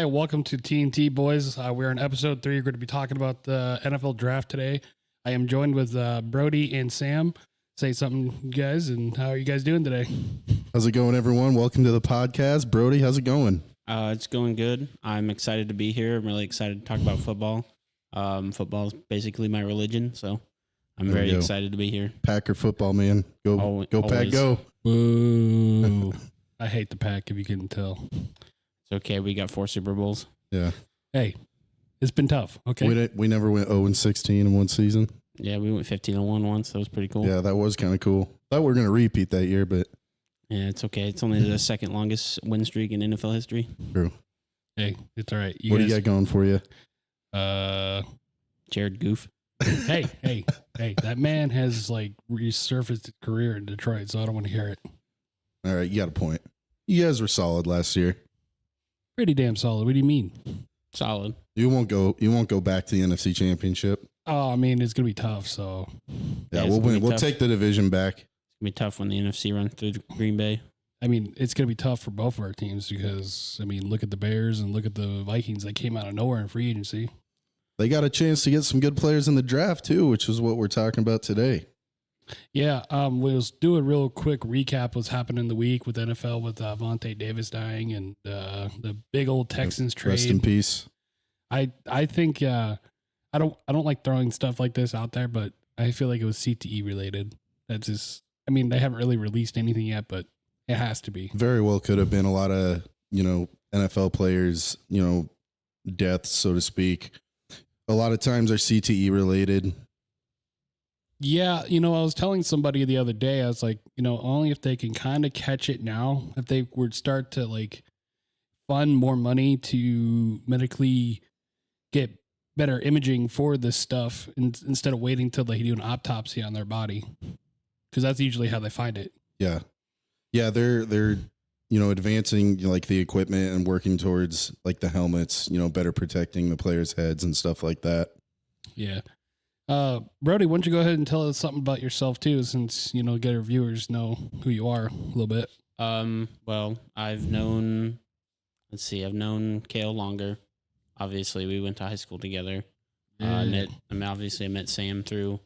Hi, welcome to TNT, boys. We're in episode 3. We're going to be talking about the NFL draft today. I am joined with Brody and Sam. Say something, guys, and how are you guys doing today? How's it going, everyone? Welcome to the podcast. Brody, how's it going? It's going good. I'm excited to be here. I'm really excited to talk about football. Football is basically my religion, so I'm very excited to be here. Packer football, man. Go Pack, go. Boo. I hate the Pack, if you couldn't tell. It's okay. We got 4 Super Bowls. Yeah. Hey, it's been tough, okay? We never went 0-16 in one season. Yeah, we went 15-1 once. That was pretty cool. Yeah, that was kind of cool. Thought we were going to repeat that year, but... Yeah, it's okay. It's only the second longest win streak in NFL history. True. Hey, it's all right. What do you got going for you? Jared Goof. Hey, that man has, resurfaced his career in Detroit, so I don't want to hear it. All right, you got a point. You guys were solid last year. Pretty damn solid. What do you mean? Solid. You won't go back to the NFC Championship. Oh, I mean, it's going to be tough, so... Yeah, we'll win. We'll take the division back. It's going to be tough when the NFC runs through Green Bay. I mean, it's going to be tough for both of our teams because, look at the Bears and look at the Vikings. They came out of nowhere in free agency. They got a chance to get some good players in the draft, too, which is what we're talking about today. Yeah, we'll do a real quick recap of what's happened in the week with NFL with Vontae Davis dying and the big old Texans trade. Rest in peace. I think I don't like throwing stuff like this out there, but I feel like it was CTE related. That's just, they haven't really released anything yet, but it has to be. Very well could have been a lot of, NFL players, deaths, so to speak. A lot of times are CTE related. Yeah, I was telling somebody the other day, I was like, only if they can kind of catch it now, if they would start to fund more money to medically get better imaging for this stuff instead of waiting till they do an autopsy on their body, because that's usually how they find it. Yeah. Yeah, they're advancing the equipment and working towards the helmets, better protecting the players' heads and stuff like that. Yeah. Brody, why don't you go ahead and tell us something about yourself too, since get our viewers know who you are a little bit. Well, I've known Kale longer. Obviously, we went to high school together. I met Sam through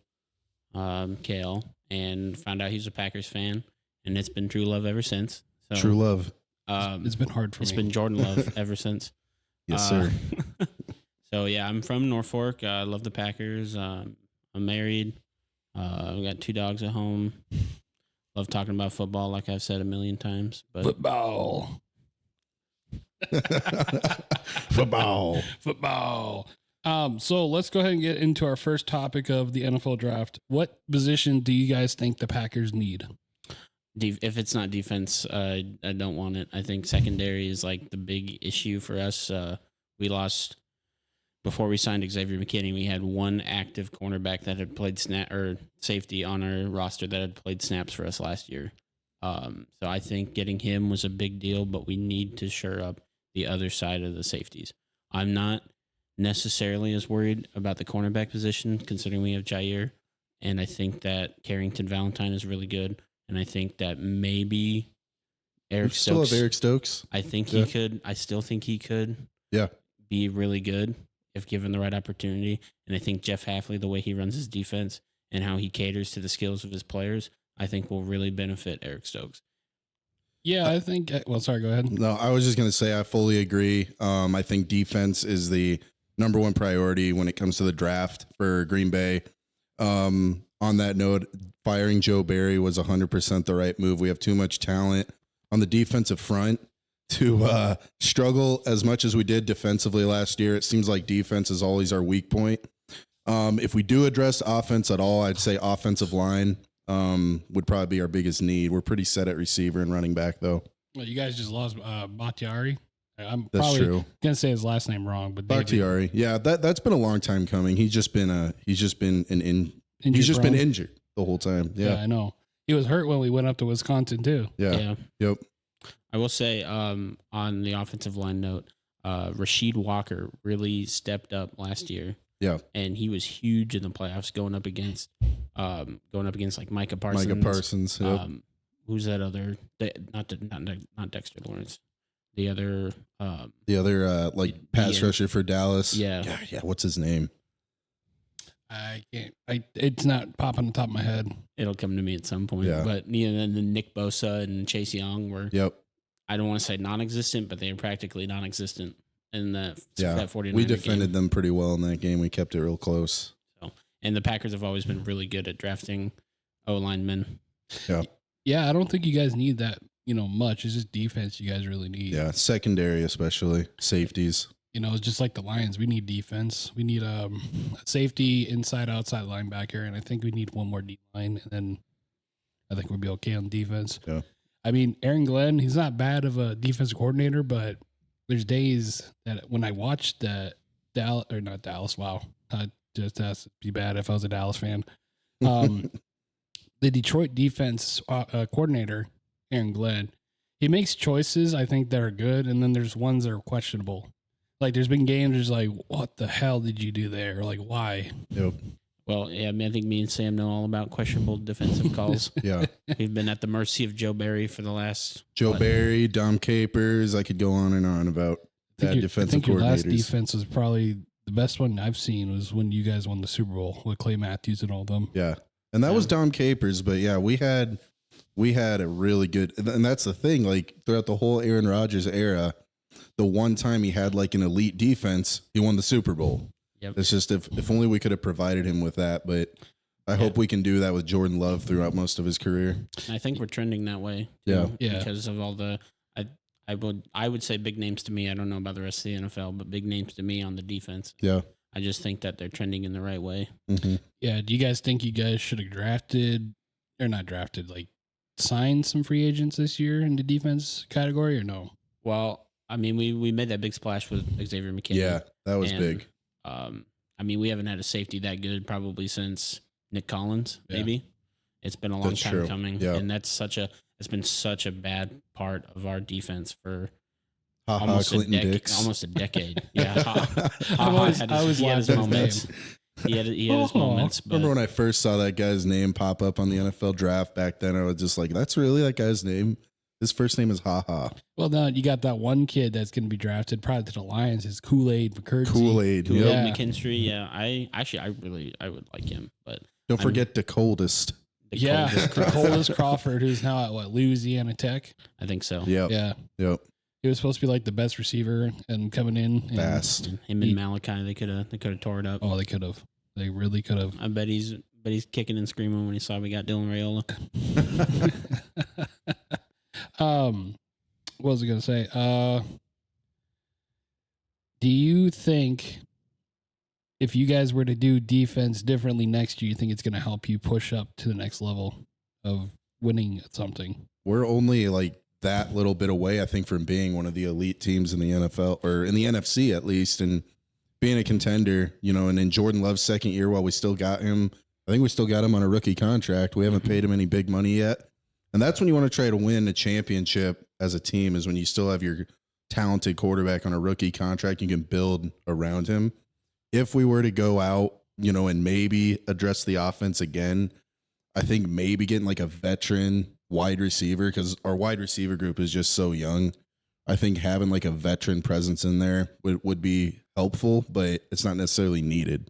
Kale and found out he's a Packers fan, and it's been true love ever since. So, true love. It's been hard for me. It's been Jordan love ever since. Yes, sir. So, yeah, I'm from Norfolk. I love the Packers. I'm married. I've got 2 dogs at home. Love talking about football, like I've said a million times. But Football. So let's go ahead and get into our first topic of the NFL draft. What position do you guys think the Packers need? If it's not defense, I don't want it. I think secondary is the big issue for us. We lost... Before we signed Xavier McKinney, we had 1 active cornerback that had played safety on our roster that had played snaps for us last year. So I think getting him was a big deal, but we need to shore up the other side of the safeties. I'm not necessarily as worried about the cornerback position, considering we have Jair, and I think that Carrington Valentine is really good, and I think that maybe Eric Stokes. Still have Eric Stokes. I think he could. I still think he could. Yeah. Be really good if given the right opportunity. And I think Jeff Hafley, the way he runs his defense and how he caters to the skills of his players, I think will really benefit Eric Stokes. Yeah, I think... Well, sorry, go ahead. No, I was just going to say I fully agree. I think defense is the number 1 priority when it comes to the draft for Green Bay. On that note, firing Joe Barry was 100% the right move. We have too much talent on the defensive front to struggle as much as we did defensively last year. It seems like defense is always our weak point. If we do address offense at all, I'd say offensive line would probably be our biggest need. We're pretty set at receiver and running back, though. Well, you guys just lost Bakhtiari. I'm That's probably true. Gonna say his last name wrong, but Bakhtiari. Yeah, that's been a long time coming. He's just been injured the whole time. Yeah, I know. He was hurt when we went up to Wisconsin too. Yeah. Yep. I will say, on the offensive line note, Rasheed Walker really stepped up last year. Yeah, and he was huge in the playoffs, going up against Micah Parsons. Micah Parsons. Yep. Who's that other? Not Dexter Lawrence. The other, like pass Ian. rusher for Dallas. Yeah. Yeah. What's his name? I can't. It's not popping on the top of my head. It'll come to me at some point. Yeah. But then the Nick Bosa and Chase Young were, Yep. I don't want to say non-existent, but they were practically non-existent in that 49er We defended game. them pretty well in that game. We kept it real close. So, and the Packers have always been really good at drafting O-linemen. Yeah, I don't think you guys need that. Much. It's just defense you guys really need. Yeah, secondary especially safeties. It's just like the Lions. We need defense. We need a safety, inside, outside linebacker, and I think we need one more D line, and then I think we'll be okay on defense. Yeah. I mean, Aaron Glenn, he's not bad of a defensive coordinator, but there's days that when I watch the not Dallas, wow, just has to be bad if I was a Dallas fan. The Detroit defense coordinator, Aaron Glenn, he makes choices I think that are good, and then there's ones that are questionable. Like there's been games there's like, what the hell did you do there? Like why? Yep. Well, yeah, I mean, I think me and Sam know all about questionable defensive calls. Yeah. We've been at the mercy of Joe Barry for the last Joe Barry, Dom Capers. I could go on and on about that defensive I think your last coordinators. defense was probably the best one I've seen was when you guys won the Super Bowl with Clay Matthews and all them. Yeah. And that was Dom Capers, but yeah, we had a really good, and that's the thing, like throughout the whole Aaron Rodgers era, the one time he had like an elite defense, he won the Super Bowl. Yep. It's just if only we could have provided him with that, but I hope we can do that with Jordan Love throughout most of his career. I think we're trending that way. Yeah. Because of all the I would say big names to me. I don't know about the rest of the NFL, but big names to me on the defense. Yeah. I just think that they're trending in the right way. Mm-hmm. Yeah. Do you guys think you guys should have signed some free agents this year in the defense category or no? Well, I mean, we made that big splash with Xavier McKinney. Yeah, that was big. I mean, we haven't had a safety that good probably since Nick Collins, maybe. It's been a long That's time true. coming. Yeah. And it's been such a bad part of our defense for Almost almost a decade. Yeah. I always he had his laughed at his moments. He had his moments. But Remember when I first saw that guy's name pop up on the NFL draft back then? I was just like, that's really that guy's name? His first name is Ha Ha. Well, no, you got that one kid that's going to be drafted probably to the Lions. Is Kool-Aid McCurdy. Kool-Aid. Yeah. McKinstry. Yeah. I would like him, but Don't forget the coldest. The Coldest Crawford, who's now at Louisiana Tech. I think so. Yep. Yeah. Yep. He was supposed to be like the best receiver and coming in. And, Fast. Him and Malachi, they could have tore it up. Oh, they could have. They really could have. I bet he's kicking and screaming when he saw we got Dylan Raiola. What was I going to say? Do you think if you guys were to do defense differently next year, you think it's going to help you push up to the next level of winning at something? We're only like that little bit away, I think, from being one of the elite teams in the NFL or in the NFC at least, and being a contender, and in Jordan Love's second year, while we still got him, I think we still got him on a rookie contract. We haven't paid him any big money yet. And that's when you want to try to win a championship as a team, is when you still have your talented quarterback on a rookie contract. You can build around him. If we were to go out, and maybe address the offense again, I think maybe getting like a veteran wide receiver, because our wide receiver group is just so young. I think having like a veteran presence in there would be helpful, but it's not necessarily needed.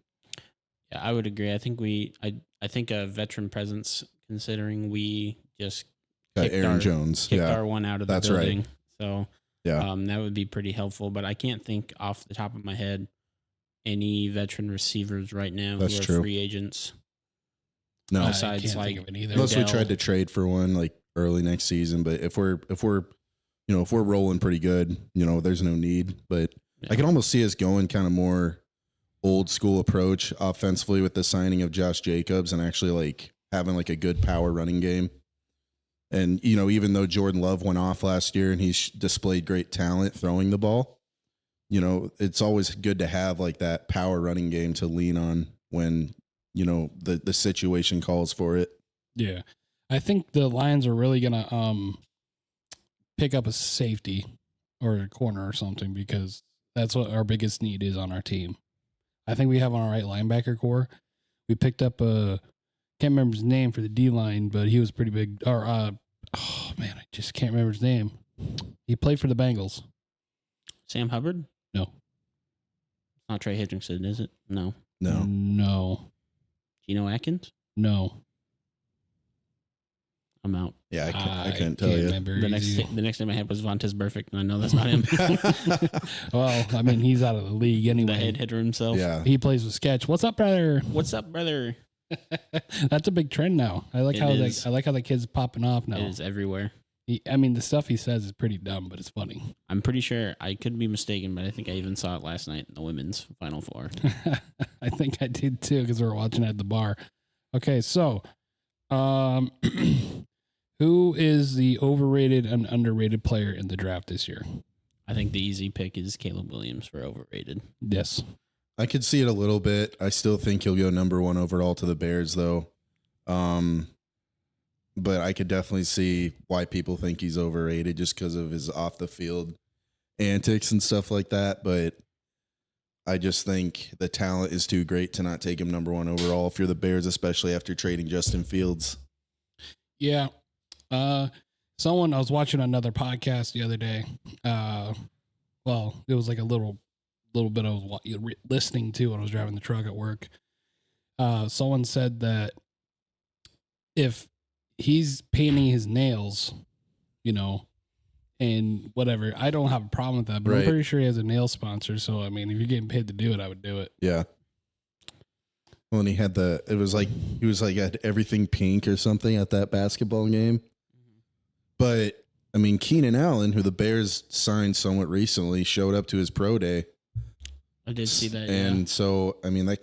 Yeah, I would agree. I think I think a veteran presence, considering we just Got Aaron Jones. kicked our one out of the That's building. right. So that would be pretty helpful. But I can't think off the top of my head any veteran receivers right now That's who are true. free agents. No, Besides, I can't like, think of it either. unless we Odell. tried to trade for one like early next season. But if we're rolling pretty good, there's no need. But I can almost see us going kind of more old school approach offensively with the signing of Josh Jacobs and actually like having like a good power running game. And, even though Jordan Love went off last year and he's displayed great talent throwing the ball, it's always good to have like that power running game to lean on when, the situation calls for it. Yeah. I think the Lions are really going to pick up a safety or a corner or something, because that's what our biggest need is on our team. I think we have on our right linebacker core. We picked up can't remember his name for the D line, but he was pretty big. Or I just can't remember his name. He played for the Bengals. Sam Hubbard? No. Not Trey Hendrickson, is it? No. No. Geno Atkins? No. I'm out. Yeah, I couldn't tell you. The next name I had was Vontez Perfect, and I know that's not him. Well, I mean, he's out of the league anyway. The head hitter himself. Yeah. He plays with Sketch. What's up, brother? What's up, brother? That's a big trend now. I like how the kid's popping off now. It is everywhere. I mean, the stuff he says is pretty dumb, but it's funny. I'm pretty sure, I could be mistaken, but I think I even saw it last night in the women's Final Four. I think I did too, because we were watching it at the bar. Okay, so who is the overrated and underrated player in the draft this year? I think the easy pick is Caleb Williams for overrated. Yes. I could see it a little bit. I still think he'll go number 1 overall to the Bears, though. But I could definitely see why people think he's overrated just because of his off the field antics and stuff like that. But I just think the talent is too great to not take him number 1 overall if you're the Bears, especially after trading Justin Fields. Yeah. I was watching another podcast the other day. Well, it was like a little bit I was listening to when I was driving the truck at work. Someone said that if he's painting his nails, and whatever, I don't have a problem with that, but I'm pretty sure he has a nail sponsor. So, I mean, if you're getting paid to do it, I would do it. Yeah. Well, and he was like had everything pink or something at that basketball game. But I mean, Keenan Allen, who the Bears signed somewhat recently, showed up to his pro day. I did see that. And so, I mean, that's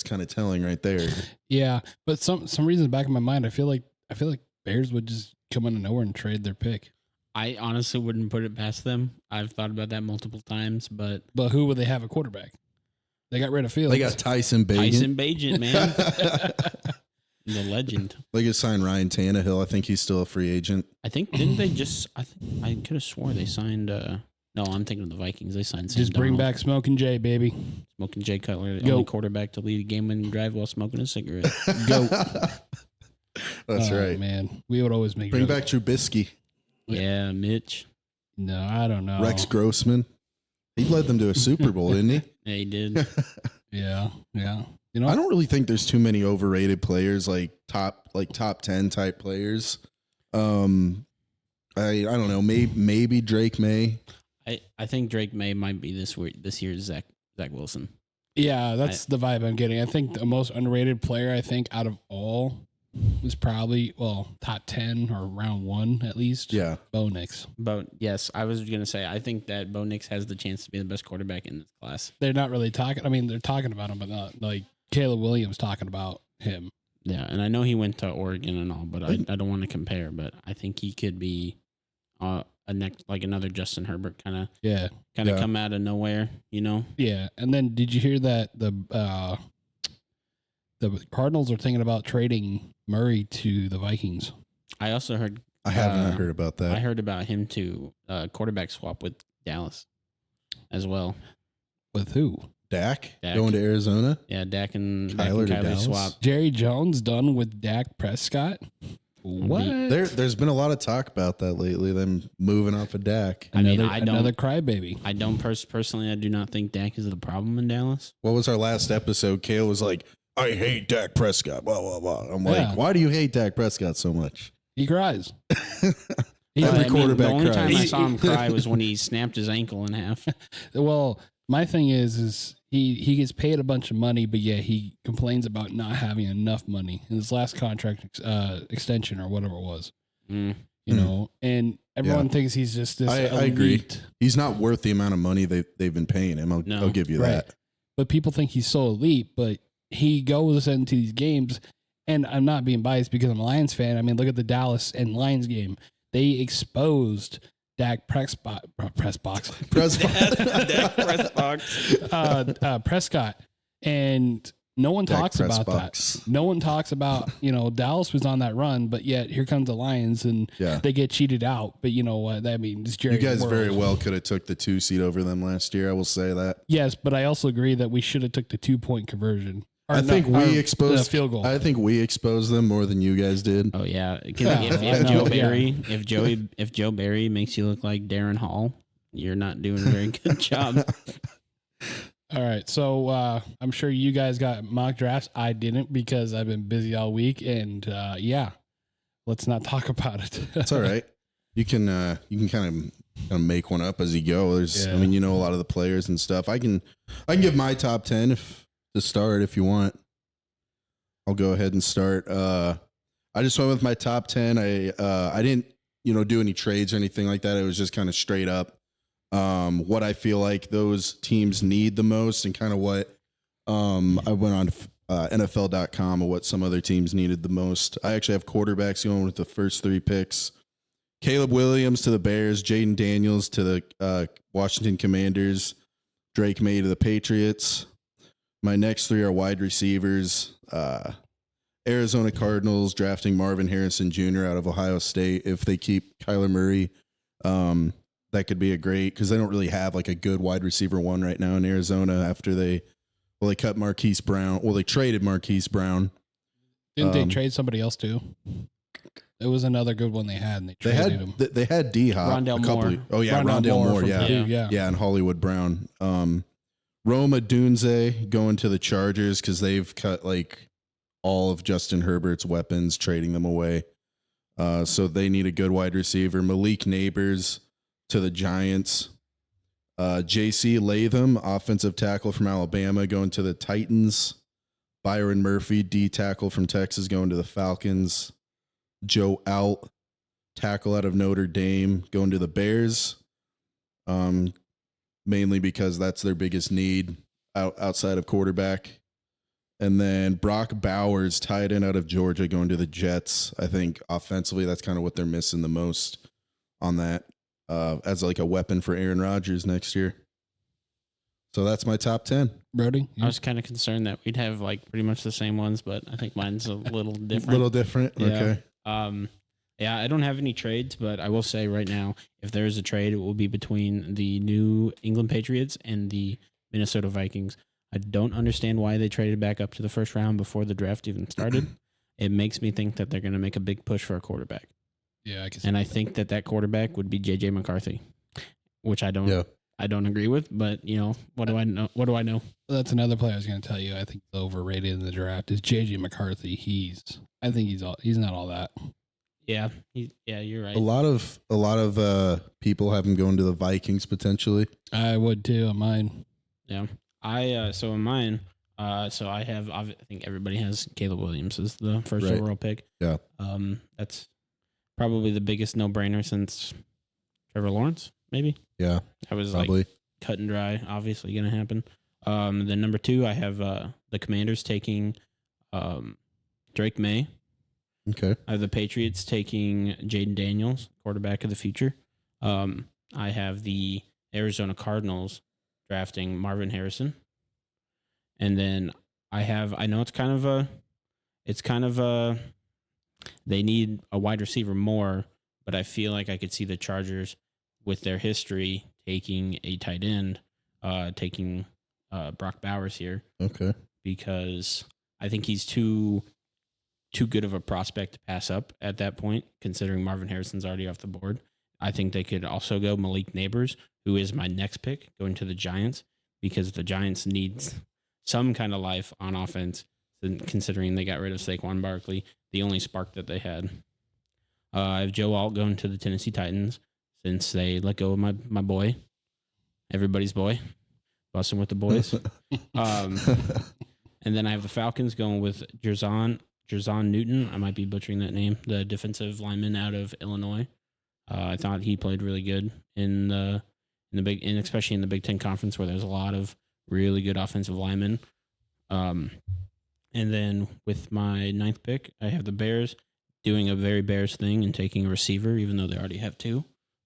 kind of telling right there. Yeah. But some reason back in my mind, I feel like Bears would just come out of nowhere and trade their pick. I honestly wouldn't put it past them. I've thought about that multiple times, but who would they have a quarterback? They got rid of Fields. They got Tyson Bagent. Tyson Bagent, man. The legend. They could sign Ryan Tannehill. I think he's still a free agent. Didn't they just, I could have swore they signed, no, I'm thinking of the Vikings. They signed Sam Just bring Darnold. back Smoking Jay, baby. Smoking Jay Cutler, the only quarterback to lead a game-winning drive while smoking a cigarette. Go. That's right. Man, we would always make Bring back Trubisky. Yeah, Mitch. No, I don't know. Rex Grossman. He led them to a Super Bowl, didn't he? Yeah, he did. Yeah. I don't really think there's too many overrated players, like top 10 type players. I don't know. Maybe Drake May. I think Drake May might be this year's Zach Wilson. Yeah, that's the vibe I'm getting. I think the most underrated player, I think, out of all was probably, top 10 or round 1 at least. Yeah. Bo Nix. Yes, I was going to say, I think that Bo Nix has the chance to be the best quarterback in this class. They're not really talking. I mean, they're talking about him, but not like Caleb Williams talking about him. Yeah, and I know he went to Oregon and all, but I don't want to compare, but I think he could be another Justin Herbert kind of come out of nowhere, Yeah, and then did you hear that the Cardinals are thinking about trading Murray to the Vikings? I also heard. I haven't heard about that. I heard about him to quarterback swap with Dallas as well. With who? Dak going to Arizona? Yeah, Dak and Kyler swap. Jerry Jones done with Dak Prescott? What? There's been a lot of talk about that lately, them moving off of Dak. Another crybaby. I don't personally, I do not think Dak is the problem in Dallas. What was our last episode? Kale was like, I hate Dak Prescott, blah, blah, blah. I'm like, why do you hate Dak Prescott so much? He cries. Every quarterback the only cries. time I saw him cry was when he snapped his ankle in half. Well, my thing is he gets paid a bunch of money, but yeah, he complains about not having enough money in his last contract extension or whatever it was. You know, and everyone thinks he's just this. I agree. He's not worth the amount of money they've been paying him. I'll give you that. But people think he's so elite, but he goes into these games, and I'm not being biased because I'm a Lions fan. I mean, look at the Dallas and Lions game. They exposed Dak Prescott, and no one talks about that. No one talks about, Dallas was on that run, but yet here comes the Lions and they get cheated out. But you know what? That means Jerry. You guys very well could have took the 2 seed over them last year. I will say that. Yes, but I also agree that we should have took the 2-point conversion. I think we exposed field goal. I think we exposed them more than you guys did. Oh yeah, if Joe Barry makes you look like Darren Hall, you're not doing a very good job. All right. So I'm sure you guys got mock drafts. I didn't because I've been busy all week. And yeah, let's not talk about it. It's all right. You can kind of make one up as you go. There's, Yeah. I mean, you know, a lot of the players and stuff. I can give my top 10 to start if you want. I'll go ahead and start. I just went with my top 10. I didn't, do any trades or anything like that. It was just kind of straight up what I feel like those teams need the most, and kind of what I went on NFL.com of what some other teams needed the most. I actually have quarterbacks going with the first 3 picks. Caleb Williams to the Bears, Jaden Daniels to the Washington Commanders, Drake May to the Patriots. My next 3 are wide receivers. Arizona Cardinals drafting Marvin Harrison Jr. out of Ohio State. If they keep Kyler Murray, that could be a great, because they don't really have like a good wide receiver 1 right now in Arizona after they cut Marquise Brown. Well, they traded Marquise Brown. Didn't they trade somebody else too? It was another good one they had, and they traded him. They had D-Hop. Rondale Moore. Rondale Moore. from Yeah. Purdue, yeah. And Hollywood Brown. Roma Dunze going to the Chargers because they've cut like all of Justin Herbert's weapons, trading them away. So they need a good wide receiver. Malik Neighbors to the Giants. J.C. Latham, offensive tackle from Alabama, going to the Titans. Byron Murphy, D tackle from Texas, going to the Falcons. Joe Alt, tackle out of Notre Dame, going to the Bears. Mainly because that's their biggest need outside of quarterback. And then Brock Bowers, tight end out of Georgia, going to the Jets. I think offensively, that's kind of what they're missing the most on that, as like a weapon for Aaron Rodgers next year. So that's my top 10. Brody? I was kind of concerned that we'd have like pretty much the same ones, but I think mine's a little different. Little different? Yeah. Okay. Yeah, I don't have any trades, but I will say right now, if there is a trade, it will be between the New England Patriots and the Minnesota Vikings. I don't understand why they traded back up to the first round before the draft even started. It makes me think that they're going to make a big push for a quarterback. Yeah, I can see And I that. think that quarterback would be J.J. McCarthy, which I don't agree with, but what do I know? What do I know? That's another player I was going to tell you. I think he's overrated in the draft is JJ McCarthy. I think he's not all that. Yeah, you're right. A lot of people have him going to the Vikings potentially. I would too on mine. Yeah. So in mine, so I think everybody has Caleb Williams as the first Right. overall pick. Yeah. That's probably the biggest no-brainer since Trevor Lawrence, maybe. Yeah. That was Probably. like cut and dry, obviously going to happen. Then number 2, I have the Commanders taking Drake May. Okay. I have the Patriots taking Jaden Daniels, quarterback of the future. I have the Arizona Cardinals drafting Marvin Harrison. And then I know they need a wide receiver more, but I feel like I could see the Chargers with their history taking a tight end, taking Brock Bowers here. Okay. Because I think he's too good of a prospect to pass up at that point, considering Marvin Harrison's already off the board. I think they could also go Malik Neighbors, who is my next pick, going to the Giants, because the Giants need some kind of life on offense, considering they got rid of Saquon Barkley, the only spark that they had. I have Joe Alt going to the Tennessee Titans, since they let go of my boy, everybody's boy, busting with the boys. And then I have the Falcons going with Jerzon Newton. I might be butchering that name. The defensive lineman out of Illinois. I thought he played really good especially in the Big Ten Conference, where there's a lot of really good offensive linemen. And then with my 9th pick, I have the Bears doing a very Bears thing and taking a receiver, even though they already have 2.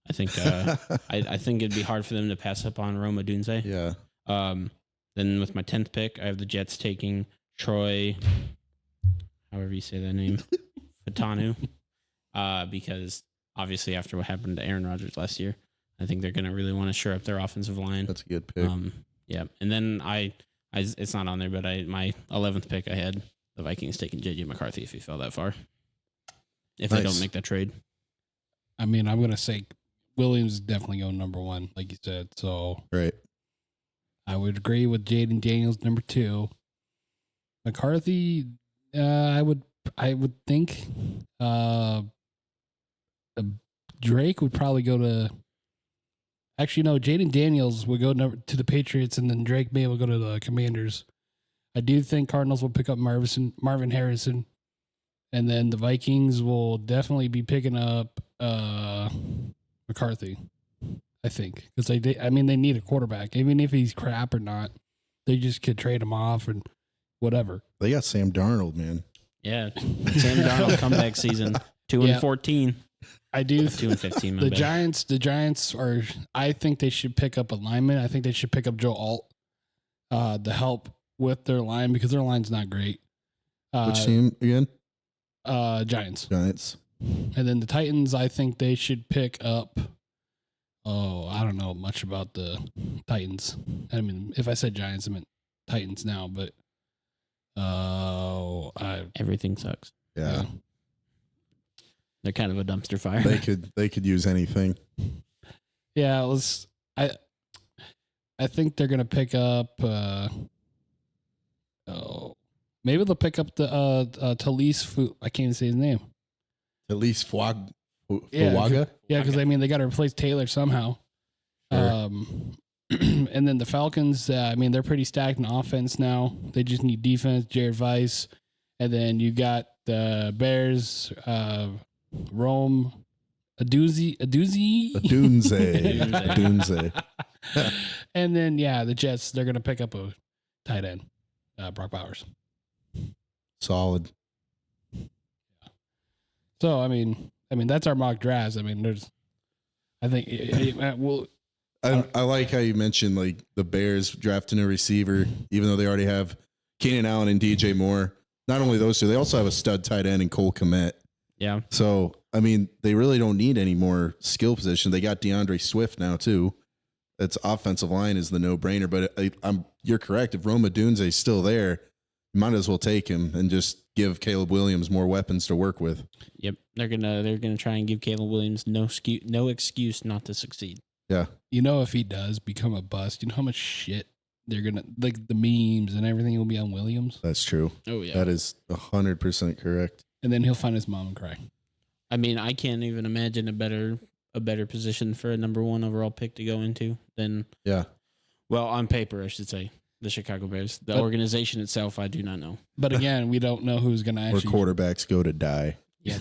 I think I think it'd be hard for them to pass up on Roma Dunze. Yeah. Then with my 10th pick, I have the Jets taking Troy, however you say that name, Fatanu, because obviously after what happened to Aaron Rodgers last year, I think they're going to really want to shore up their offensive line. That's a good pick. Yeah. And then it's not on there, but my 11th pick, I had the Vikings taking J.J. McCarthy if he fell that far. If they don't make that trade. I mean, I'm going to say Williams is definitely going number 1, like you said. So Right. I would agree with Jaden Daniels number 2. McCarthy, I would think Drake would probably go to. Actually, no. Jaden Daniels would go to the Patriots, and then Drake May will go to the Commanders. I do think Cardinals will pick up Marvin Harrison, and then the Vikings will definitely be picking up McCarthy. I think because they need a quarterback, even if he's crap or not. They just could trade him off and whatever. They got Sam Darnold, man. Yeah, Sam Darnold comeback season 2-14. I do 2-15. The Giants are. I think they should pick up a lineman. I think they should pick up Joe Alt to help with their line because their line's not great. Which team again? Giants. Giants. And then the Titans, I think they should pick up. Oh, I don't know much about the Titans. I mean, if I said Giants, I meant Titans now, but everything sucks. Yeah. They're kind of a dumpster fire. They could use anything. Yeah, I think they're gonna pick up. Maybe they'll pick up the Talise. I can't even say his name. Talise Fuaga. Yeah, because they got to replace Taylor somehow. Sure. And then the Falcons. They're pretty stacked in offense now. They just need defense. Jared Weiss, and then you got the Bears. Rome, Adunze. And then the Jets. They're gonna pick up a tight end, Brock Bowers. Solid. So I mean that's our mock drafts. I think I like how you mentioned like the Bears drafting a receiver, even though they already have Keenan Allen and DJ Moore. Not only those two, they also have a stud tight end in Cole Kmet. Yeah. So they really don't need any more skill position. They got DeAndre Swift now too. That's offensive line is the no brainer. But you're correct. If Rome Odunze is still there, you might as well take him and just give Caleb Williams more weapons to work with. Yep, they're gonna try and give Caleb Williams no excuse not to succeed. Yeah, if he does become a bust, you know how much shit they're gonna like the memes and everything will be on Williams. That's true. Oh yeah, that is 100% correct. And then he'll find his mom and cry. I can't even imagine a better position for a number 1 overall pick to go into than on paper I should say. The Chicago Bears. The organization itself, I do not know. But again, we don't know who's going to actually... Where quarterbacks go to die. Yeah.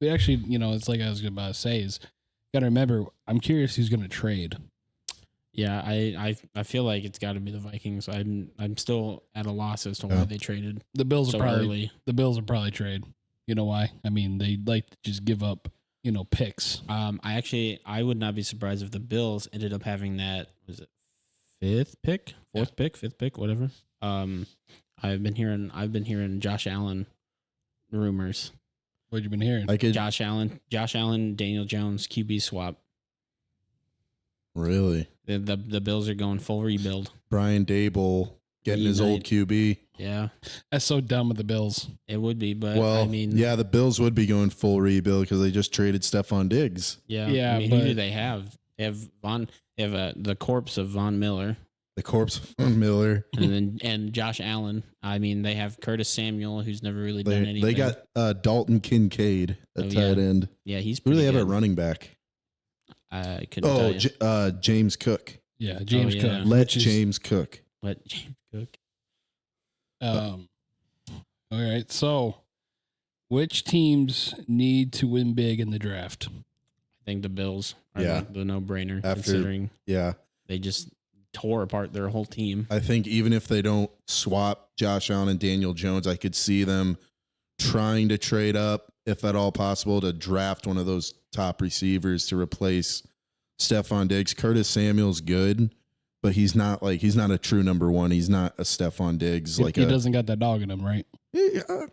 We actually, it's like I was about to say is, got to remember, I'm curious who's going to trade. Yeah, I feel like it's got to be the Vikings. I'm still at a loss as to why they traded. The Bills so are probably early. The Bills will probably trade. You know why? They like to just give up, picks. I would not be surprised if the Bills ended up having that, was it fifth pick, whatever. I've been hearing Josh Allen rumors. What you been hearing? Josh Allen, Daniel Jones QB swap. Really? The Bills are going full rebuild. Brian Dable getting his old QB. Yeah, that's so dumb with the Bills. It would be, but the Bills would be going full rebuild because they just traded Stephon Diggs. Yeah. Who do they have? They have the corpse of Von Miller. The corpse of Von Miller. and Josh Allen. They have Curtis Samuel, who's never really done anything. They got Dalton Kincaid at tight end. Yeah, he's pretty good. Who do they have at running back? I couldn't tell you. James Cook. Yeah, James Cook. Let James Cook. All right, so which teams need to win big in the draft? I think the Bills are the no-brainer, considering they just tore apart their whole team. I think even if they don't swap Josh Allen and Daniel Jones, I could see them trying to trade up, if at all possible, to draft one of those top receivers to replace Stephon Diggs. Curtis Samuel's good, but he's not a true number 1. He's not a Stephon Diggs. He doesn't got that dog in him, right? Yeah,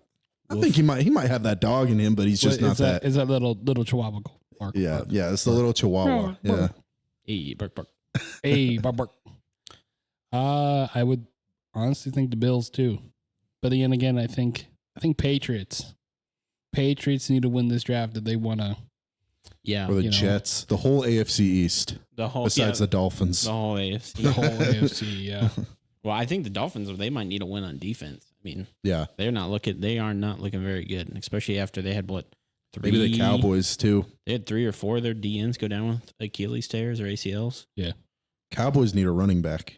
I think he might have that dog in him, but he's just not that. Is that little Chihuahua? Bark, yeah, it's the little Chihuahua. Yeah. Hey, bark, bark. Hey, bark, bark. I would honestly think the Bills too, but then again, I think Patriots need to win this draft if they want to Yeah. or the You know. Jets, the whole AFC East, The whole besides the Dolphins. the whole AFC. The whole AFC, yeah. Well, I think the Dolphins, they might need a win on defense. I mean, Yeah, they are not looking very good, especially after they had three. maybe the Cowboys too. They had 3 or 4 of their DNs go down with Achilles tears or ACLs. Cowboys need a running back.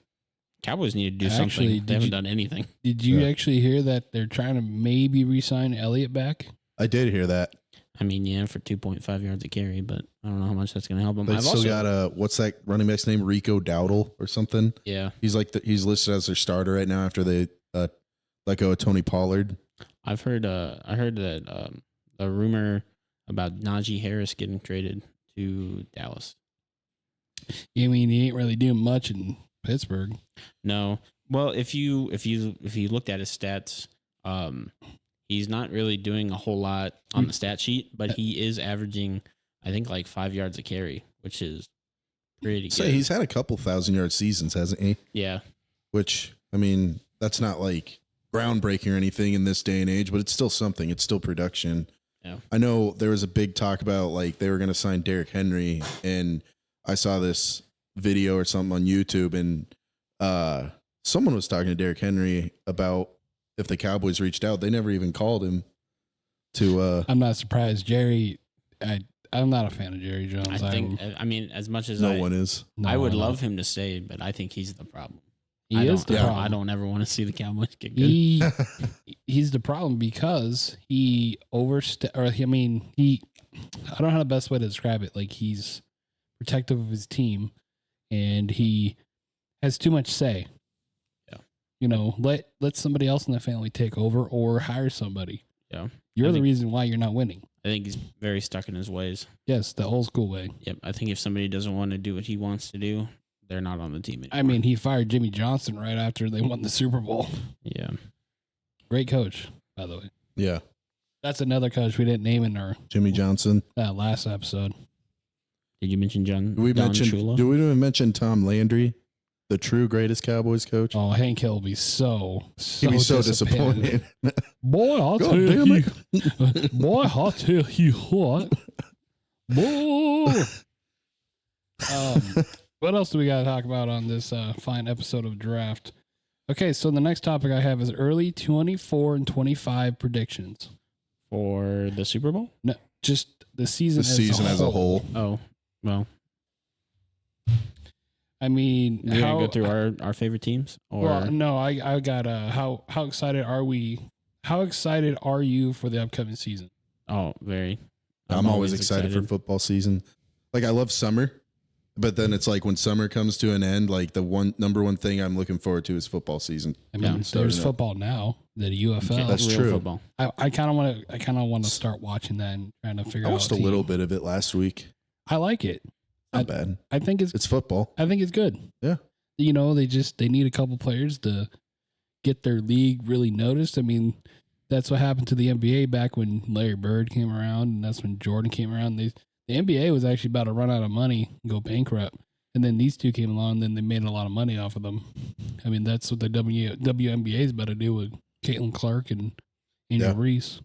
Cowboys need to do Actually, something. They haven't done anything. Did you Yeah. actually hear that they're trying to maybe re-sign Elliott back? I did hear that. I mean, yeah, for 2.5 yards a carry, but I don't know how much that's going to help them. They still got what's that running back's name? Rico Dowdle or something. Yeah, He's he's listed as their starter right now after they let go of Tony Pollard. I've heard. I heard that a rumor about Najee Harris getting traded to Dallas. I mean, he ain't really doing much in Pittsburgh. No, well, if you looked at his stats, he's not really doing a whole lot on the stat sheet, but he is averaging, I think, like 5 yards a carry, which is pretty good. So he's had a couple 1,000-yard seasons, hasn't he? Yeah, Which, I mean, that's not like groundbreaking or anything in this day and age, but it's still something. It's still production. Yeah. I know there was a big talk about like they were going to sign Derrick Henry, and I saw this video or something on YouTube, and someone was talking to Derrick Henry about if the Cowboys reached out. They never even called him to. I'm not surprised. Jerry, I'm not a fan of Jerry Jones. I mean, as much as no one is. I would love him to stay, but I think he's the problem. He is the problem. I don't ever want to see the Cowboys get good. He's the problem because he I don't know how the best way to describe it. Like, he's protective of his team and he has too much say. Yeah. You know, let somebody else in the family take over or hire somebody. Yeah. You're the reason why you're not winning. I think he's very stuck in his ways. Yes, the old school way. Yep. I think if somebody doesn't want to do what he wants to do, they're not on the team anymore. I mean, he fired Jimmy Johnson right after they won the Super Bowl. Yeah. Great coach, by the way. Yeah. That's another coach we didn't name in our Jimmy Johnson. last episode. Did you mention Don Do we Shula? even mention Tom Landry, the true greatest Cowboys coach? Oh, Hank Hill will be so He'd be so disappointed. Boy, I'll God tell damn you. Boy, I'll tell you what. Boy. What else do we got to talk about on this fine episode of Draft? Okay, so the next topic I have is early 24 and 25 predictions. For the Super Bowl? No, just the season as a whole. Oh, well. I mean, We're going to go through our favorite teams? Or Well, no, I got how excited are we? How excited are you for the upcoming season? Oh, very. I'm always excited for football season. Like, I love summer, but then it's like when summer comes to an end, like the number one thing I'm looking forward to is football season. I mean, there's football now, the UFL. That's Real true. Football. I kind of want to start watching that and trying to figure I out. watched a little bit of it last week. I like it. Not bad. I think It's football. I think it's good. Yeah. You know, they need a couple players to get their league really noticed. I mean, that's what happened to the NBA back when Larry Bird came around, and that's when Jordan came around. The NBA was actually about to run out of money and go bankrupt. And then these two came along, and then they made a lot of money off of them. I mean, that's what the WNBA is about to do with Caitlin Clark and Angel Reese.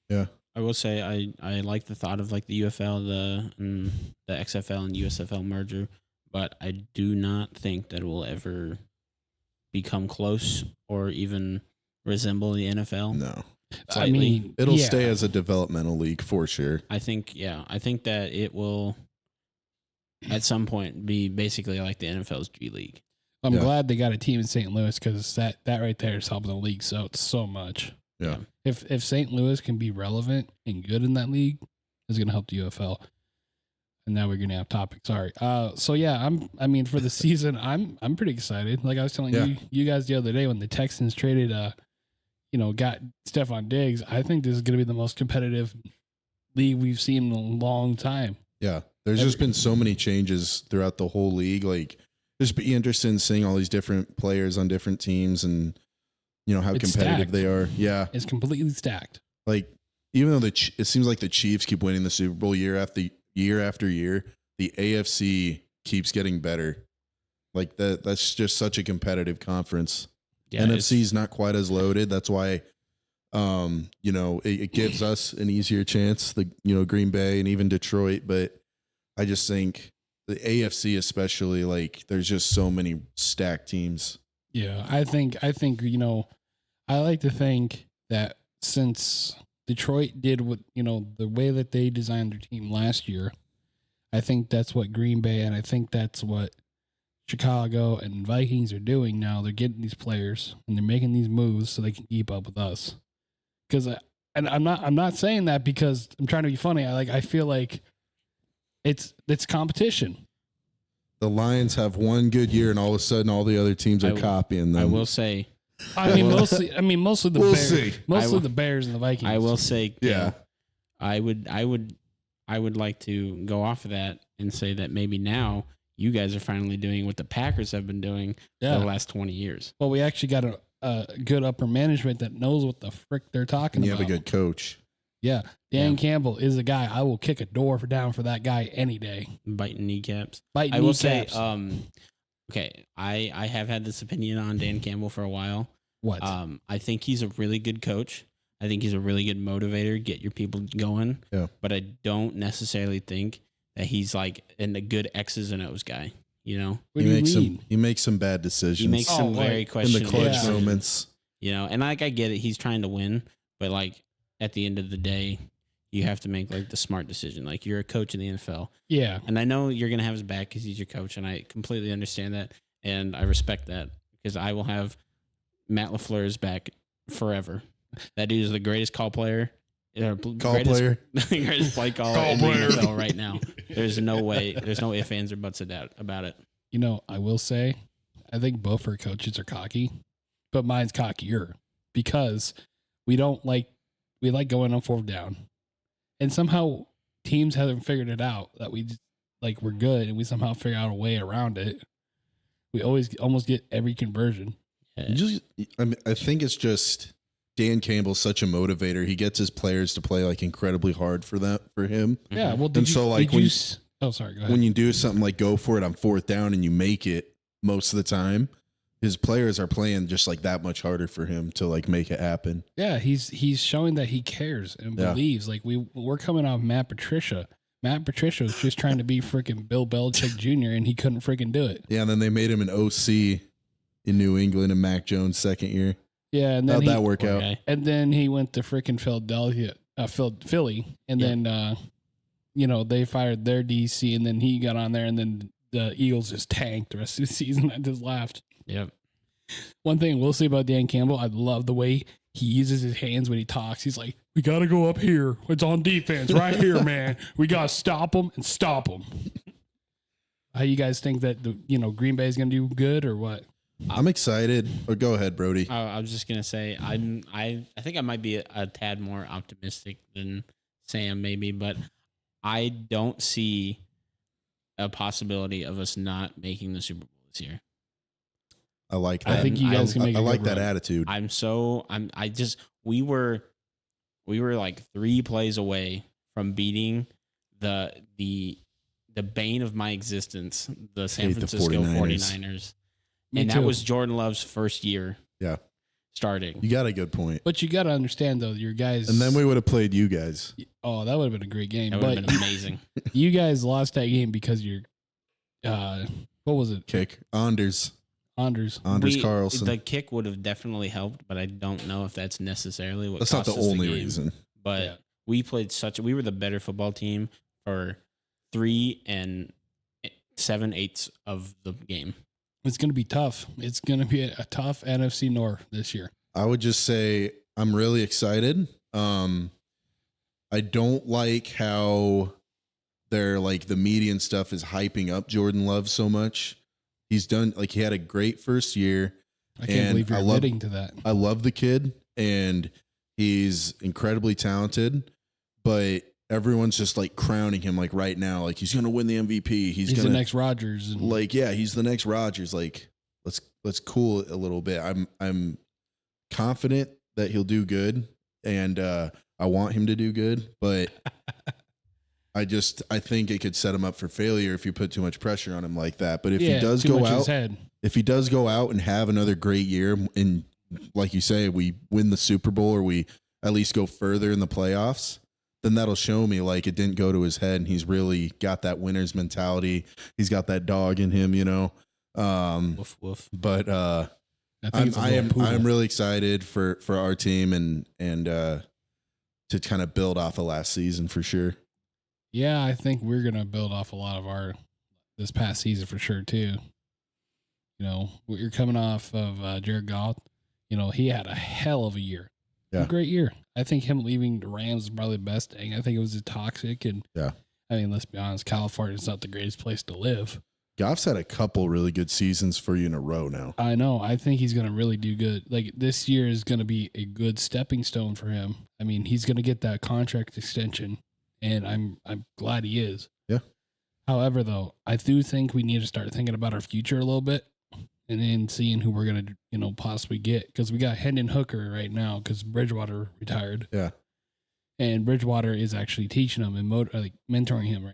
Yeah. I will say I like the thought of like the UFL, the XFL and USFL merger, but I do not think that it will ever become close or even resemble the NFL. No. I mean, It'll stay as a developmental league for sure. I think that it will at some point be basically like the NFL's G League. I'm glad they got a team in St. Louis because that right there is helping the league so much. Yeah. If St. Louis can be relevant and good in that league, it's going to help the UFL. And now we're going to have topics. Sorry. So yeah, for the season, I'm pretty excited. Like I was telling you guys the other day when the Texans traded, got Stephon Diggs. I think this is going to be the most competitive league we've seen in a long time. Yeah. There's just been so many changes throughout the whole league. Like, just be interested in seeing all these different players on different teams and, how It's competitive stacked. they are. Yeah. It's completely stacked. Like, even though it seems like the Chiefs keep winning the Super Bowl year after year, the AFC keeps getting better. Like, that's just such a competitive conference. Yeah, NFC is not quite as loaded. That's why It gives us an easier chance, Green Bay and even Detroit. But I just think the AFC especially, like, there's just so many stacked teams. Yeah, I think I like to think that since Detroit did what the way that they designed their team last year, I think that's what Green Bay and I think that's what Chicago and Vikings are doing now. They're getting these players and they're making these moves so they can keep up with us. Because I'm not saying that because I'm trying to be funny. I feel like it's competition. The Lions have one good year, and all of a sudden, all the other teams are copying them. I will say. Mostly the Bears. See. Mostly the Bears and the Vikings. I will say. Yeah. I would like to go off of that and say that maybe now you guys are finally doing what the Packers have been doing for the last 20 years. Well, we actually got a good upper management that knows what the frick they're talking and you about. have a good coach. Yeah. Dan Campbell is a guy. I will kick a door down for that guy any day. Biting kneecaps. I will say, okay, I have had this opinion on Dan Campbell for a while. What? I think he's a really good coach. I think he's a really good motivator, get your people going. Yeah. But I don't necessarily think that he's like a good X's and O's guy. What do you mean? He makes some bad decisions. He makes some very in the questionable clutch decisions. moments. And I get it. He's trying to win, but like at the end of the day, you have to make like the smart decision. Like you're a coach in the NFL. Yeah. And I know you're going to have his back because he's your coach. And I completely understand that. And I respect that because I will have Matt LaFleur's back forever. That dude is the greatest call player. Player. Greatest play caller in the NFL right now. There's no way. There's no ifs, ands, or buts about it. I will say, I think both our coaches are cocky, but mine's cockier because we like going on fourth down. And somehow teams haven't figured it out that we just, we're good and we somehow figure out a way around it. We always almost get every conversion. I think it's just Dan Campbell's such a motivator. He gets his players to play like incredibly hard for him. Yeah. Well, sorry, go ahead. When you do something like go for it on fourth down and you make it most of the time, his players are playing just like that much harder for him to like make it happen. Yeah. He's showing that he cares and believes. Like we're coming off Matt Patricia. Matt Patricia was just trying to be freaking Bill Belichick Jr. and he couldn't freaking do it. Yeah. And then they made him an OC in New England and Mac Jones' second year. Yeah, and then how'd that work out? And then he went to freaking Philly, and then they fired their DC, and then he got on there, and then the Eagles just tanked the rest of the season. I just laughed. Yep. One thing we'll say about Dan Campbell, I love the way he uses his hands when he talks. He's like, "We got to go up here. It's on defense right here, man. We got to stop them and stop them." How you guys think that Green Bay is going to do good or what? I'm excited. Or go ahead, Brody. I was just gonna say I think I might be a tad more optimistic than Sam maybe, but I don't see a possibility of us not making the Super Bowl this year. I like that. I think you guys can make. I like that attitude. We were like 3 plays away from beating the bane of my existence, the San Francisco 49ers. And that was Jordan Love's first year. Yeah. Starting. You got a good point. But you got to understand, though, your guys. And then we would have played you guys. Oh, that would have been a great game. That would have been amazing. You guys lost that game because you're, what was it? Kick. Anders Carlson. The kick would have definitely helped, but I don't know if that's necessly what. That's not the only reason. But we we were the better football team for 3 7/8 of the game. It's going to be tough. It's going to be a tough NFC North this year. I would just say I'm really excited. I don't like how they're like the media and stuff is hyping up Jordan Love so much. He had a great first year. I can't believe you're admitting to that. I love the kid and he's incredibly talented, but everyone's just like crowning him like right now, like he's gonna win the MVP. He's the next Rodgers. He's the next Rodgers. Like let's cool it a little bit. I'm confident that he'll do good, and I want him to do good, but I think it could set him up for failure if you put too much pressure on him like that. But if he does go out and have another great year and like you say, we win the Super Bowl or we at least go further in the playoffs, then that'll show me like it didn't go to his head and he's really got that winner's mentality. He's got that dog in him, you know. Woof woof. But I think it's a I little am poodle. really excited for our team and to kind of build off of last season for sure. Yeah, I think we're gonna build off a lot of this past season for sure too. You know, you're coming off of Jared Goff. You know, he had a hell of a year. Yeah. A great year. I think him leaving the Rams is probably the best thing. I think it was toxic, and Yeah. I mean, let's be honest, California's not the greatest place to live. Goff's had a couple really good seasons for you in a row now. I know. I think he's going to really do good. Like this year is going to be a good stepping stone for him. I mean, he's going to get that contract extension, and I'm glad he is. Yeah. However, though, I do think we need to start thinking about our future a little bit, and then seeing who we're going to possibly get, because we got Hendon Hooker right now because Bridgewater retired. Yeah. And Bridgewater is actually teaching him and mentoring him right now.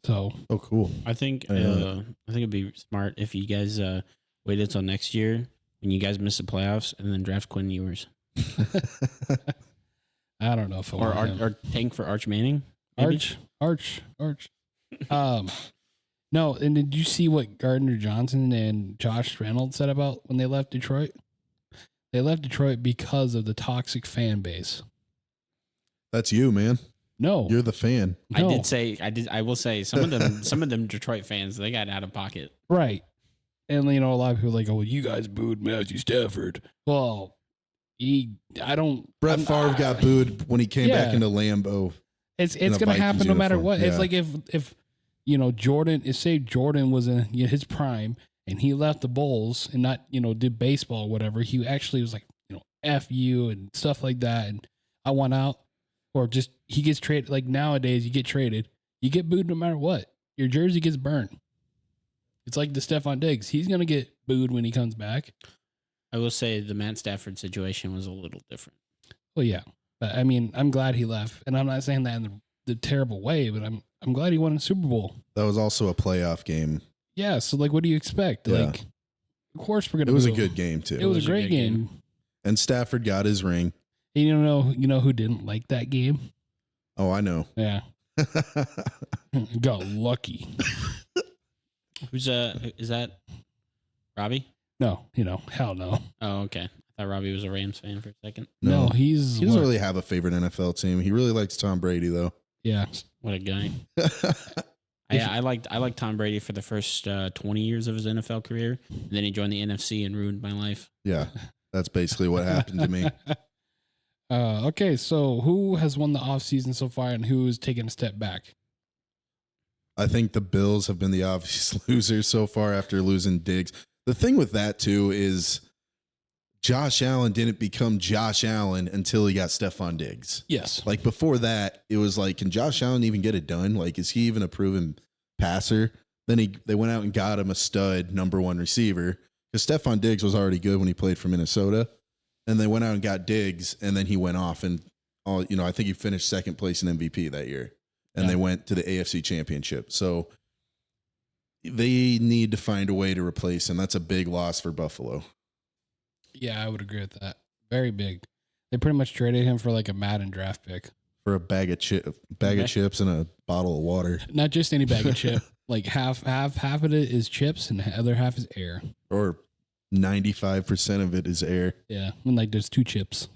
So, Oh, cool. I think I know it'd be smart if you guys waited till next year when you guys miss the playoffs and then draft Quinn Ewers I don't know if I want him. or tank for Arch Manning. Maybe? Arch. No, and did you see what Gardner Johnson and Josh Reynolds said about when they left Detroit? They left Detroit because of the toxic fan base. That's you, man. No, You're the fan. I no. I will say some of them Detroit fans, they got out of pocket. Right. And a lot of people are like, oh, well, you guys booed Matthew Stafford. Well, Brett Favre got booed when he came back into Lambeau. It's in a going to happen Vikings no matter uniform. what. Yeah. It's like if say Jordan was in his prime and he left the Bulls and not, did baseball or whatever, he actually was like, F you and stuff like that. And I want out. Or just he gets traded. Like nowadays, you get traded, you get booed no matter what. Your jersey gets burned. It's like the Stephon Diggs. He's going to get booed when he comes back. I will say the Matt Stafford situation was a little different. Well, yeah. But I mean, I'm glad he left. And I'm not saying that in the terrible way, but I'm glad he won a Super Bowl. That was also a playoff game. Yeah. So, what do you expect? Yeah. Like, of course we're going to It was a good game, too. It was a great game. And Stafford got his ring. And you know who didn't like that game? Oh, I know. Yeah. Got lucky. Is that Robbie? No, hell no. Oh, okay. I thought Robbie was a Rams fan for a second. No, he doesn't really have a favorite NFL team. He really likes Tom Brady, though. Yeah. What a guy. I liked Tom Brady for the first 20 years of his NFL career, and then he joined the NFC and ruined my life. Yeah, that's basically what happened to me. Okay, so who has won the offseason so far and who is taking a step back? I think the Bills have been the obvious losers so far after losing Diggs. The thing with that, too, is Josh Allen didn't become Josh Allen until he got Stephon Diggs. Yes. Like before that, it was like, can Josh Allen even get it done? Like, is he even a proven passer? Then they went out and got him a stud number one receiver because Stephon Diggs was already good when he played for Minnesota. And they went out and got Diggs, and then he went off and I think he finished second place in MVP that year. And they went to the AFC Championship. So they need to find a way to replace him. That's a big loss for Buffalo. Yeah, I would agree with that. Very big. They pretty much traded him for like a Madden draft pick. For a bag of chips and a bottle of water. Not just any bag of chip. Like half of it is chips and the other half is air. Or 95% of it is air. Yeah, and there's 2 chips.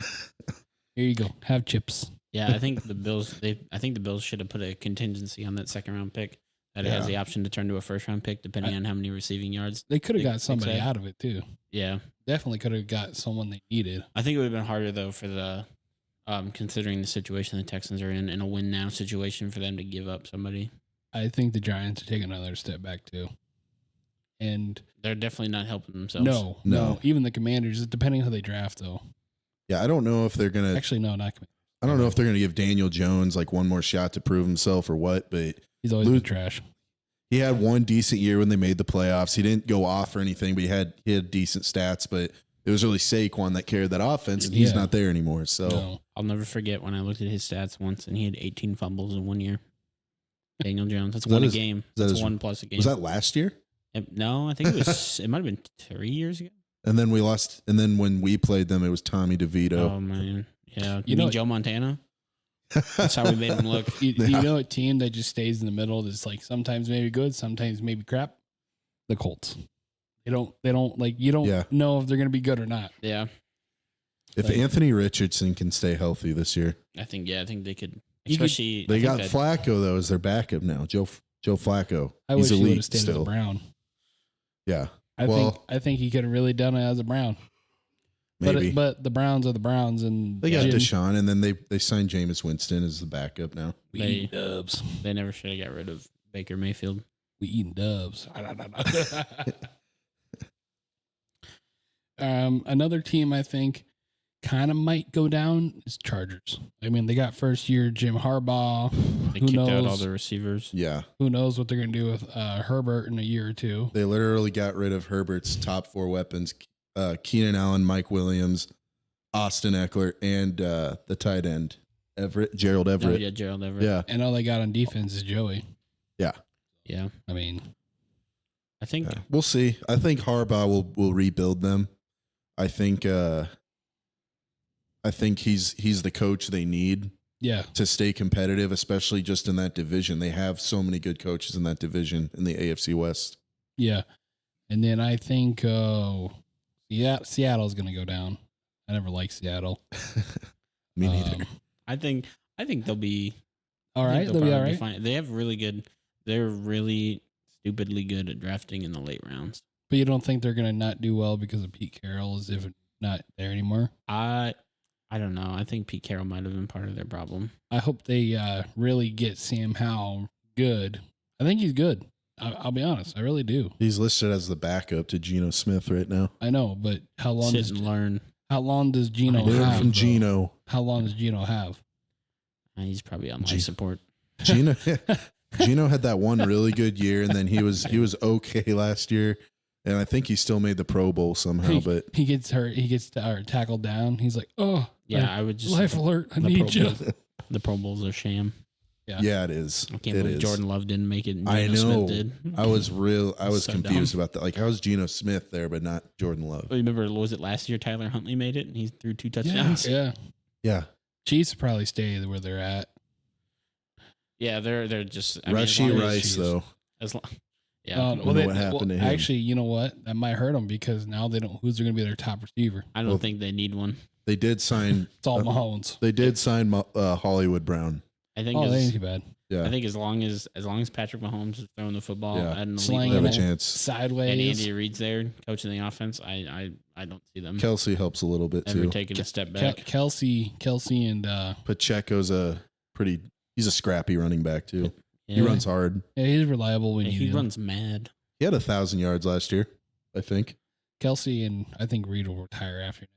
Here you go. Have chips. Yeah, I think the Bills should have put a contingency on that second round pick that it has the option to turn to a first round pick depending on how many receiving yards. They could have got somebody out of it too. Yeah, definitely could have got someone they needed. I think it would have been harder though for the considering the situation the Texans are in a win now situation for them to give up somebody. I think the Giants are taking another step back too. And they're definitely not helping themselves. No. Even the Commanders, depending on who they draft, though. Yeah, I don't know if they're gonna. Actually, no, not Commanders. I don't know if they're gonna give Daniel Jones like one more shot to prove himself or what. But he's always been trash. He had one decent year when they made the playoffs. He didn't go off or anything, but he had decent stats. But it was really Saquon that carried that offense, and he's not there anymore. So I'll never forget when I looked at his stats once, and he had 18 fumbles in 1 year. Daniel Jones. That's one a game. That's 1+ a game. Was that last year? No, I think it was. It might have been 3 years ago. And then we lost. And then when we played them, it was Tommy DeVito. Oh man, yeah. You know, Joe Montana. That's how we made him look. You know a team that just stays in the middle that's like sometimes maybe good, sometimes maybe crap? The Colts. They don't like, you don't know if they're going to be good or not. Yeah. If Anthony Richardson can stay healthy this year. I think they could. Especially. They got Flacco, though, as their backup now. Joe Flacco. I He's wish he would elite have stayed still. as a Brown. Yeah. I think he could have really done it as a Brown. Maybe. But the Browns are the Browns, and They got Deshaun, and then they signed Jameis Winston as the backup now. We eating dubs. They never should have got rid of Baker Mayfield. We eating dubs. Another team I think kind of might go down is Chargers. I mean, they got first year Jim Harbaugh. They kicked out all the receivers. Yeah. Who knows what they're going to do with Herbert in a year or two. They literally got rid of Herbert's top 4 weapons, Keenan Allen, Mike Williams, Austin Eckler, and the tight end, Gerald Everett. Oh, yeah, Gerald Everett. Yeah. And all they got on defense is Joey. Yeah. Yeah. I mean, I think we'll see. I think Harbaugh will rebuild them. I think he's the coach they need. Yeah. To stay competitive, especially just in that division. They have so many good coaches in that division in the AFC West. Yeah. And then I think Seattle's going to go down. I never liked Seattle. Me neither. I think they'll be all right. They'll be all right. Fine. They have really good. They're really stupidly good at drafting in the late rounds. But you don't think they're going to not do well because of Pete Carroll is if not there anymore? I don't know. I think Pete Carroll might have been part of their problem. I hope they really get Sam Howell good. I think he's good. I'll be honest. I really do. He's listed as the backup to Geno Smith right now. I know, but how long does learn? How long does Geno have? From Geno. How long does Geno have? He's probably on life support. Geno had that one really good year, and then he was okay last year. And I think he still made the Pro Bowl somehow, but he gets hurt. He gets tackled down. He's like, "Oh, yeah, I would just life alert. I need you." The Pro Bowl's a sham. Yeah, it is. I can't believe Jordan Love didn't make it. And I know. Smith did. I was so confused dumb. about that. Like, how was Geno Smith there, but not Jordan Love? Remember, was it last year Tyler Huntley made it and he threw 2 touchdowns? Yeah. Chiefs probably stay where they're at. Yeah, they're just Rashee Rice though. Yeah. I don't know what happened to him. Actually, you know what? That might hurt them because now they don't. Who's going to be their top receiver? I don't think they need one. They did sign. It's all Mahomes. They did sign Hollywood Brown. I think. That ain't too bad. Yeah. I think as long as Patrick Mahomes is throwing the football, and slinging have a chance sideways, and Andy Reid's there coaching the offense, I don't see them. Kelsey helps a little bit ever too. Taking a step back. Kelsey, and Pacheco's he's a scrappy running back too. Yeah. He runs hard. Yeah, he's reliable when he runs mad. He had 1,000 yards last year, I think. Kelsey and I think Reed will retire after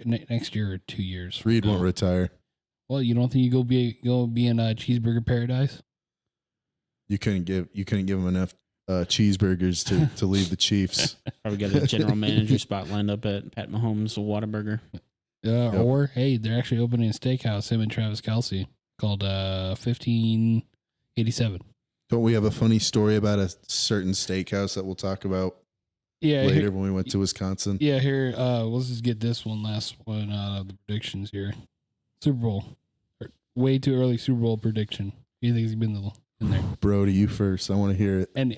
next year or 2 years. Reed won't retire. Well, you don't think you go be in cheeseburger paradise? You couldn't give him enough cheeseburgers to leave the Chiefs. Probably got a general manager spot lined up at Pat Mahomes' Whataburger. Or hey, they're actually opening a steakhouse. Him and Travis Kelsey called 1587. Don't we have a funny story about a certain steakhouse that we'll talk about later when we went to Wisconsin? Yeah, here, let's just get this last one out of the predictions here. Super Bowl. Way too early Super Bowl prediction. Who do you think has been in there? Brody, you first. I want to hear it. And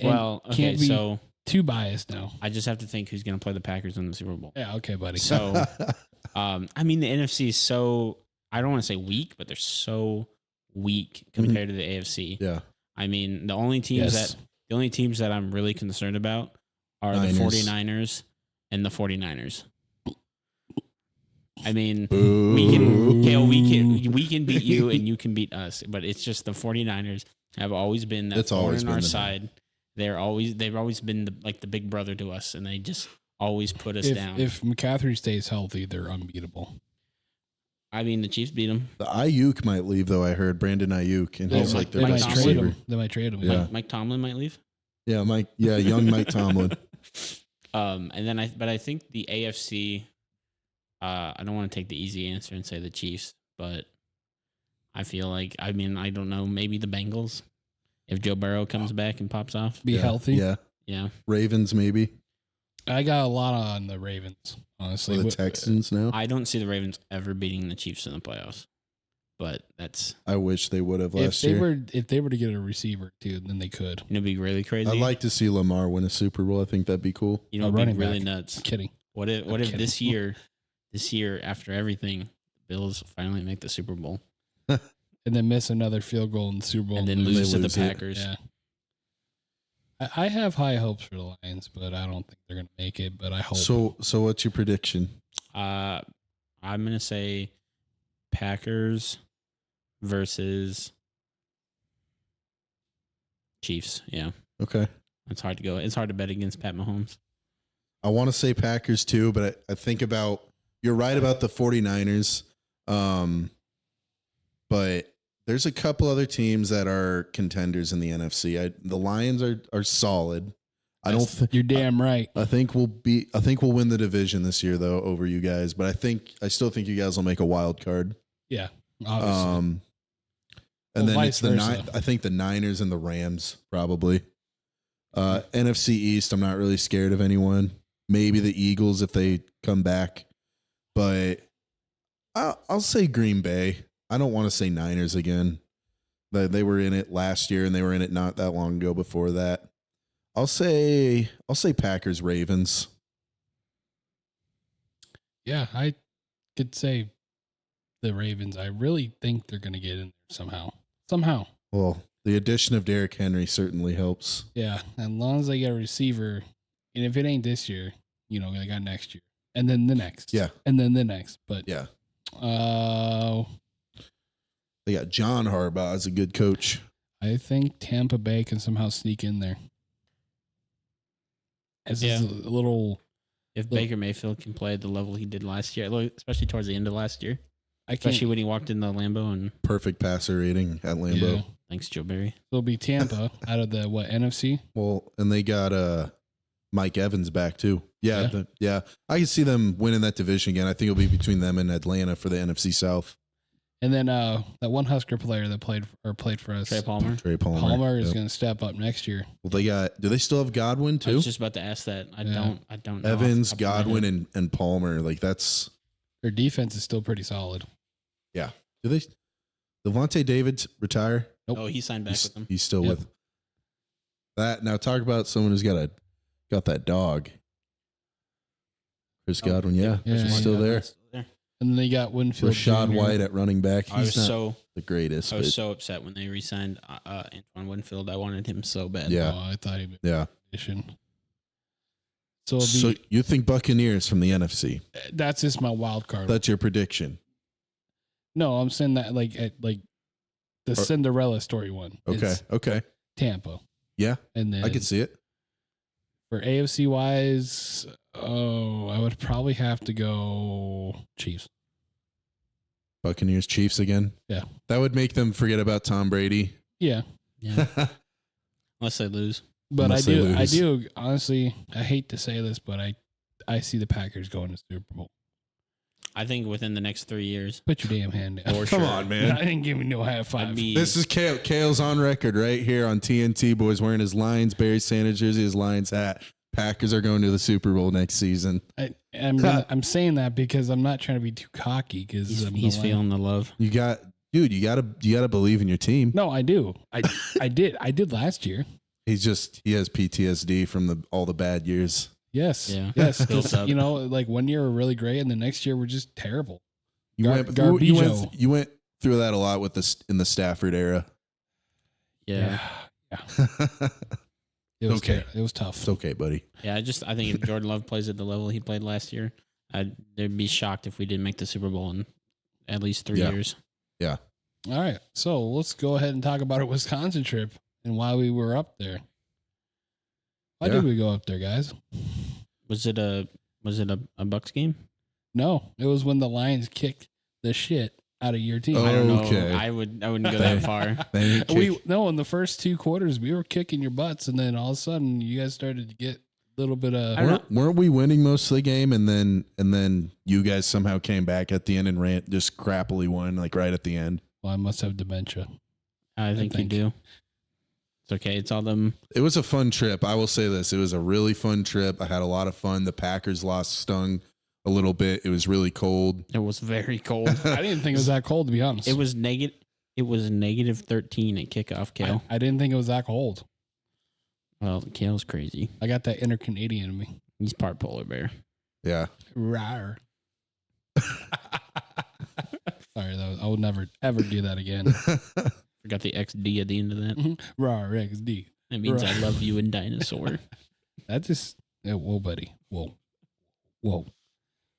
can't be too biased now. I just have to think who's going to play the Packers in the Super Bowl. Yeah, okay, buddy. So, the NFC is so, I don't want to say weak, but they're so weak compared to the AFC. Yeah. I mean, the only teams that I'm really concerned about are the 49ers and the 49ers. I mean, we can beat you and you can beat us, but it's just the 49ers have always been that thorn in our side. They've always been the big brother to us, and they just always put us down. If McCaffrey stays healthy, they're unbeatable. I mean, the Chiefs beat him. The Ayuk might leave, though. I heard Brandon Ayuk, and he's like their best receiver. They might trade him. Yeah. Mike Tomlin might leave. Yeah, young Mike Tomlin. And then I think the AFC. I don't want to take the easy answer and say the Chiefs, but I feel like I don't know. Maybe the Bengals, if Joe Burrow comes back and pops off, be healthy. Yeah. Yeah. Ravens, maybe. I got a lot on the Ravens, honestly. For the Texans now. I don't see the Ravens ever beating the Chiefs in the playoffs, but that's I wish they would have last if year. they were to get a receiver too, then they could. it'd be really crazy. I'd like to see Lamar win a Super Bowl. I think that'd be cool. you know, a it'd be running really back. nuts. Kidding. What if kidding. this year after everything, the Bills finally make the Super Bowl And then miss another field goal in the Super Bowl and then lose. lose to the lose it. Packers? Yeah. I have high hopes for the Lions, but I don't think they're going to make it. But I hope. So what's your prediction? I'm gonna say Packers versus Chiefs. Yeah, Okay. it's hard to go. It's hard to bet against Pat Mahomes. I want to say Packers too, but I think about you're right about the 49ers. But there's a couple other teams that are contenders in the NFC. The Lions are solid. I don't think You're damn right. I think we'll win the division this year though over you guys, but I still think you guys will make a wild card. Yeah. Obviously. And Well, then vice it's the versa. I think the Niners and the Rams probably. NFC East, I'm not really scared of anyone. Maybe the Eagles if they come back, but I'll say Green Bay. I don't want to say Niners again. They were in it last year and they were in it not that long ago before that. I'll say Packers Ravens. Yeah, I could say the Ravens. I really think they're going to get in there somehow. Well, the addition of Derrick Henry certainly helps. Yeah, as long as they get a receiver, and if it ain't this year, they got next year, and then the next, Yeah. and then the next. But Yeah. uh, They got John Harbaugh as a good coach. I think Tampa Bay can somehow sneak in there. As Yeah. a little, If Baker Mayfield can play at the level he did last year, especially towards the end of last year, I can't. especially when he walked in the Lambeau and Perfect passer rating at Lambeau. Yeah. thanks Joe Barry. It'll be Tampa out of the NFC. Well, and they got Mike Evans back too. Yeah, Yeah. yeah. I can see them winning that division again. I think it'll be between them and Atlanta for the NFC South. And then that one Husker player that played for us, Trey Palmer. Trey Palmer. Palmer is Yep. going to step up next year. Well, they got. Do they still have Godwin I too? was just about to ask that. I Yeah. don't know. off the Evans, top of my head. Godwin, and Palmer. Like that's. Their defense is still pretty solid. Yeah. Do they? Devontae David retire? Nope. Oh, he signed back with them. He's still Yep. with. That now talk about someone who's got that dog. Chris Godwin, yeah, Yeah. he's still there. And then they got Winfield. Rashad Jr. White at running back. I was He's not so the greatest. I was But so upset when they re-signed Antoine Winfield. I wanted him so bad. Yeah. Oh, I thought he'd be yeah. addition. So, it'll So be, you think Buccaneers from the NFC? that's just my wild card. That's your prediction. No, I'm saying that like the Cinderella story one. Okay. It's Okay. Tampa. Yeah, And then I can see it. for AFC wise, I would probably have to go Chiefs. Buccaneers, Chiefs again. Yeah. That would make them forget about Tom Brady. Yeah. Yeah. Unless they lose. But Unless they I lose. do honestly, I hate to say this, but I see the Packers going to Super Bowl. I think within the next 3 years. Put your damn hand down. For Come sure. on, man. I didn't give you no high I'd five. be This is Kale. Kale's on record right here on TNT. Boys wearing his Lions Barry Sanders jersey, his Lions hat. Packers are going to the Super Bowl next season. I'm saying that because I'm not trying to be too cocky because he's feeling the love. You got to believe in your team. No, I do. I did last year. He has PTSD from all the bad years. Yes. Yeah. Yes. Built 'cause, up. like 1 year we're really great, and the next year we're just terrible. You Garbijo. went through that a lot with in the Stafford era. Yeah. It was Okay. It was tough. It's okay, buddy. Yeah. I think if Jordan Love plays at the level he played last year, they'd be shocked if we didn't make the Super Bowl in at least 3 Yeah. years. Yeah. All right, so let's go ahead and talk about our Wisconsin trip and why we were up there. Why Yeah. did we go up there, guys? Was it a Bucks game? No, it was when the Lions kicked the shit out of your team. Oh, I don't know. Okay. I wouldn't go that far. They kick- In the first two quarters we were kicking your butts, and then all of a sudden you guys started to get a little bit of. I don't know. weren't we winning most of the game, and then you guys somehow came back at the end and just crappily won like right at the end. Well, I must have dementia. I think you think. do. It's okay. It's all them. It was a fun trip. I will say this. It was a really fun trip. I had a lot of fun. The Packers loss stung a little bit. It was really cold. It was very cold. I didn't think it was that cold, to be honest. It was negative. It was -13 at kickoff, Kale. I didn't think it was that cold. Well, Kale's crazy. I got that inner Canadian in me. He's part polar bear. Yeah. Rawr. Sorry, I would never ever do that again. Forgot the XD at the end of that. Rawr XD. That means I Right. love you and dinosaur. That just whoa, buddy. Whoa. All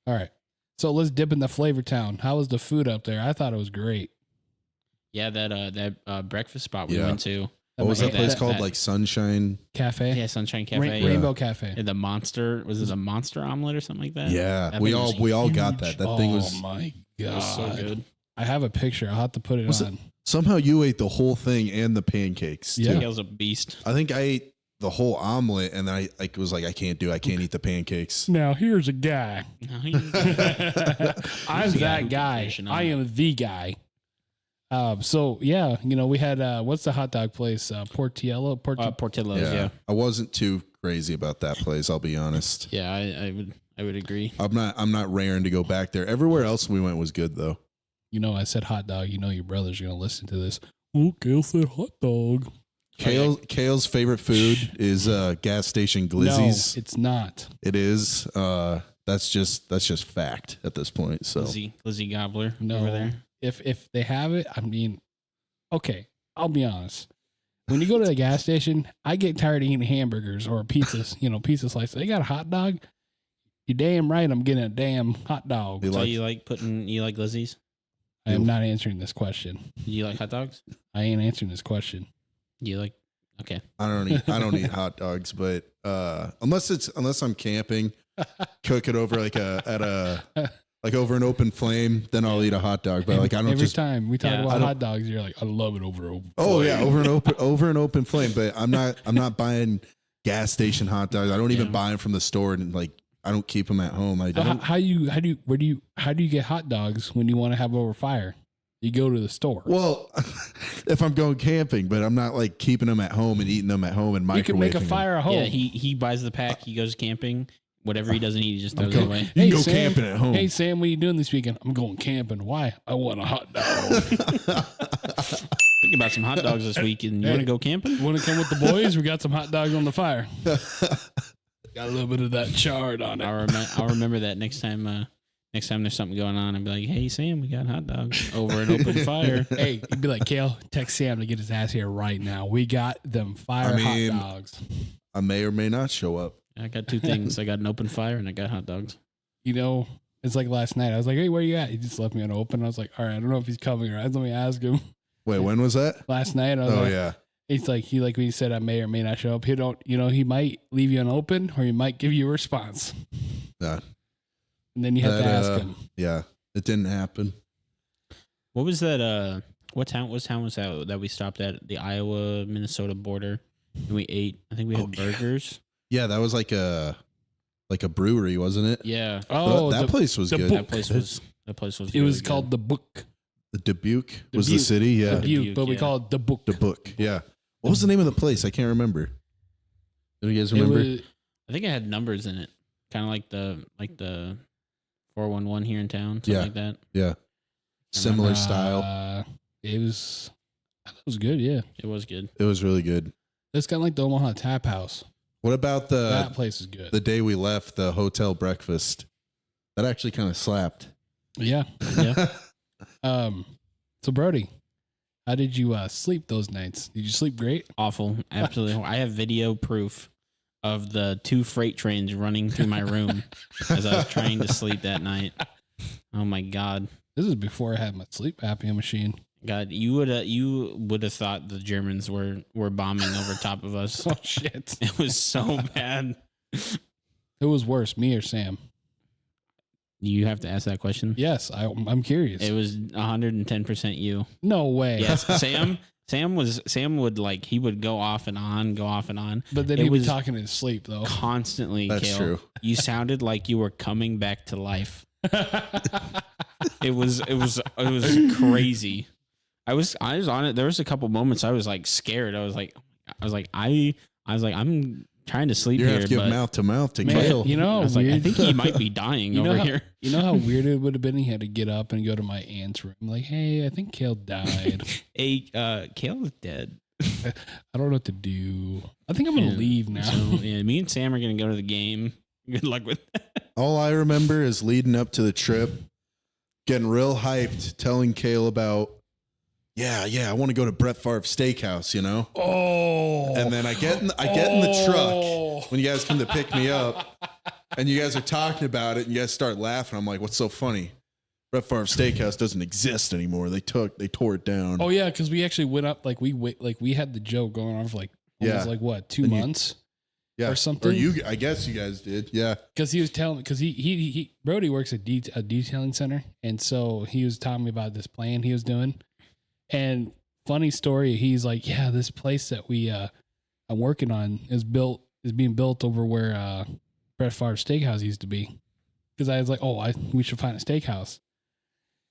right. So let's dip in the Flavor Town. How was the food up there? I thought it was great. Yeah, that breakfast spot we Yeah. went to. What was that that- place that- called? that- Like Sunshine? Cafe. Yeah, Sunshine Cafe. Rainbow Cafe. And the monster was it a monster omelet or something like that? Yeah. That We thing all was got Huge. that. That thing was Oh my It god. was so good. I have a picture. I'll have to put it Was it- on. somehow you ate the whole thing and the pancakes. Yeah. Too. Kale's a beast. I think I ate the whole omelet and then I was like, I can't eat the pancakes. Now here's a guy. No, he- I'm the guy who that can guy. fish and I am the guy. So yeah, we had what's the hot dog place? Portillo. Portillo's, yeah. I wasn't too crazy about that place, I'll be honest. Yeah, I would agree. I'm not raring to go back there. Everywhere else we went was good though. I said hot dog. Your brother's gonna listen to this. Oh, Kale said hot dog. Kale's favorite food is gas station glizzies. No, it's not. It is. That's just fact at this point. So Glizzy Gobbler No. over there. If they have it, I mean, okay, I'll be honest. When you go to the gas station, I get tired of eating hamburgers or pizzas, pizza slices. They got a hot dog. You're damn right I'm getting a damn hot dog. You So like- you like glizzies? I am not answering this question. Do you like hot dogs? I ain't answering this question. Do you like? Okay. I don't eat hot dogs, but unless I'm camping, cook it over like over an open flame, then I'll eat a hot dog. But like I don't Every just time we talk Yeah, about I don't- hot dogs, you're like, I love it over open. oh flame. yeah over an open flame. But I'm not buying gas station hot dogs. I don't even Yeah. buy them from the store, and like I don't keep them at home. I So don't. how do you get hot dogs when you want to have over fire? You go to the store. Well, if I'm going camping, but I'm not like keeping them at home and eating them at home and microwaving you can make a them. fire at home. Yeah, he buys the pack. He goes camping. Whatever he doesn't eat, he just throws it Go- away. You Hey, can go Sam. camping at home. Hey Sam, what are you doing this weekend? I'm going camping. Why? I want a hot dog. Think about some hot dogs this week, and you want to go camping? Want to come with the boys? We got some hot dogs on the fire. Got a little bit of that chard on it. I'll remember that next time. Next time there's something going on, I'd be like, "Hey Sam, we got hot dogs over an open fire." Hey, you'd be like, Kale, text Sam to get his ass here right now. We got them fire I mean- hot dogs. I may or may not show up. I got two things. I got an open fire and I got hot dogs. It's like last night. I was like, hey, where you at? He just left me on open. I was like, all right, I don't know if he's coming or not. Let me ask him. Wait, when was that? Last night, I was Oh like, yeah. it's like when he said I may or may not show up. He might leave you on open or he might give you a response. Yeah. And then you have to That, ask him. Yeah, it didn't happen. What was that? What town was that we stopped at? The Iowa Minnesota border, and we ate. I think we had burgers. Yeah, that was like a brewery, wasn't it? Yeah, Oh, that place was the good. book. that place was. It was called The Book. The Dubuque was the Dubuque. city. Yeah, Dubuque, but we yeah. call it The Book. the book. Yeah. What was the name of the place? I can't remember. Do you guys It remember? was, I think it had numbers in it, kind of like the 411 here in town, something Yeah. like that. Yeah. Similar style. It was good, yeah. It was good. It was really good. It's kind of like the Omaha Tap House. What about That place is good. the day we left, the hotel breakfast? That actually kind of slapped. Yeah. Yeah. So Brody, how did you sleep those nights? Did you sleep great? Awful. Absolutely. I have video proof of the 2 freight trains running through my room as I was trying to sleep that night. Oh my God. This is before I had my sleep apnea machine. God, you would have thought the Germans were bombing over top of us. Oh shit! It was so bad. Who was worse, me or Sam? You have to ask that question. Yes, I'm curious. It was 110% you. No way. Yes, Sam would like he would go off and on, But then It he was was talking in his sleep though. constantly. That's Kale. true. You sounded like you were coming back to life. It was crazy. I was on it. There was a couple moments I was like scared. I was like, I'm trying to sleep You here. have to give but mouth to mouth to Man, Kale. you know, I was like, I weird. think he might be dying over here. You know how weird it would have been? He had to get up and go to my aunt's room. Like, hey, I think Kale died. Hey, Kale is dead. I don't know what to do. I think I'm gonna Yeah, leave now. So, yeah, me and Sam are gonna go to the game. Good luck with that. All I remember is leading up to the trip, getting real hyped, telling Kale about, I want to go to Brett Favre's Steakhouse, you know? Oh, And then I get in the truck when you guys come to pick me up, and you guys are talking about it, and you guys start laughing. I'm like, what's so funny? Brett Favre's Steakhouse doesn't exist anymore. They tore it down. Oh yeah, because we actually went up we had the joke going on for like almost like what 2 months. Or something. Or I guess you guys did. Yeah. Because he was telling, because he Brody works at a detailing center, and so he was telling me about this plan he was doing. And funny story, he's like, yeah, this place that I'm working on is being built over where Brett Favre's Steakhouse used to be. Because I was like, we should find a steakhouse,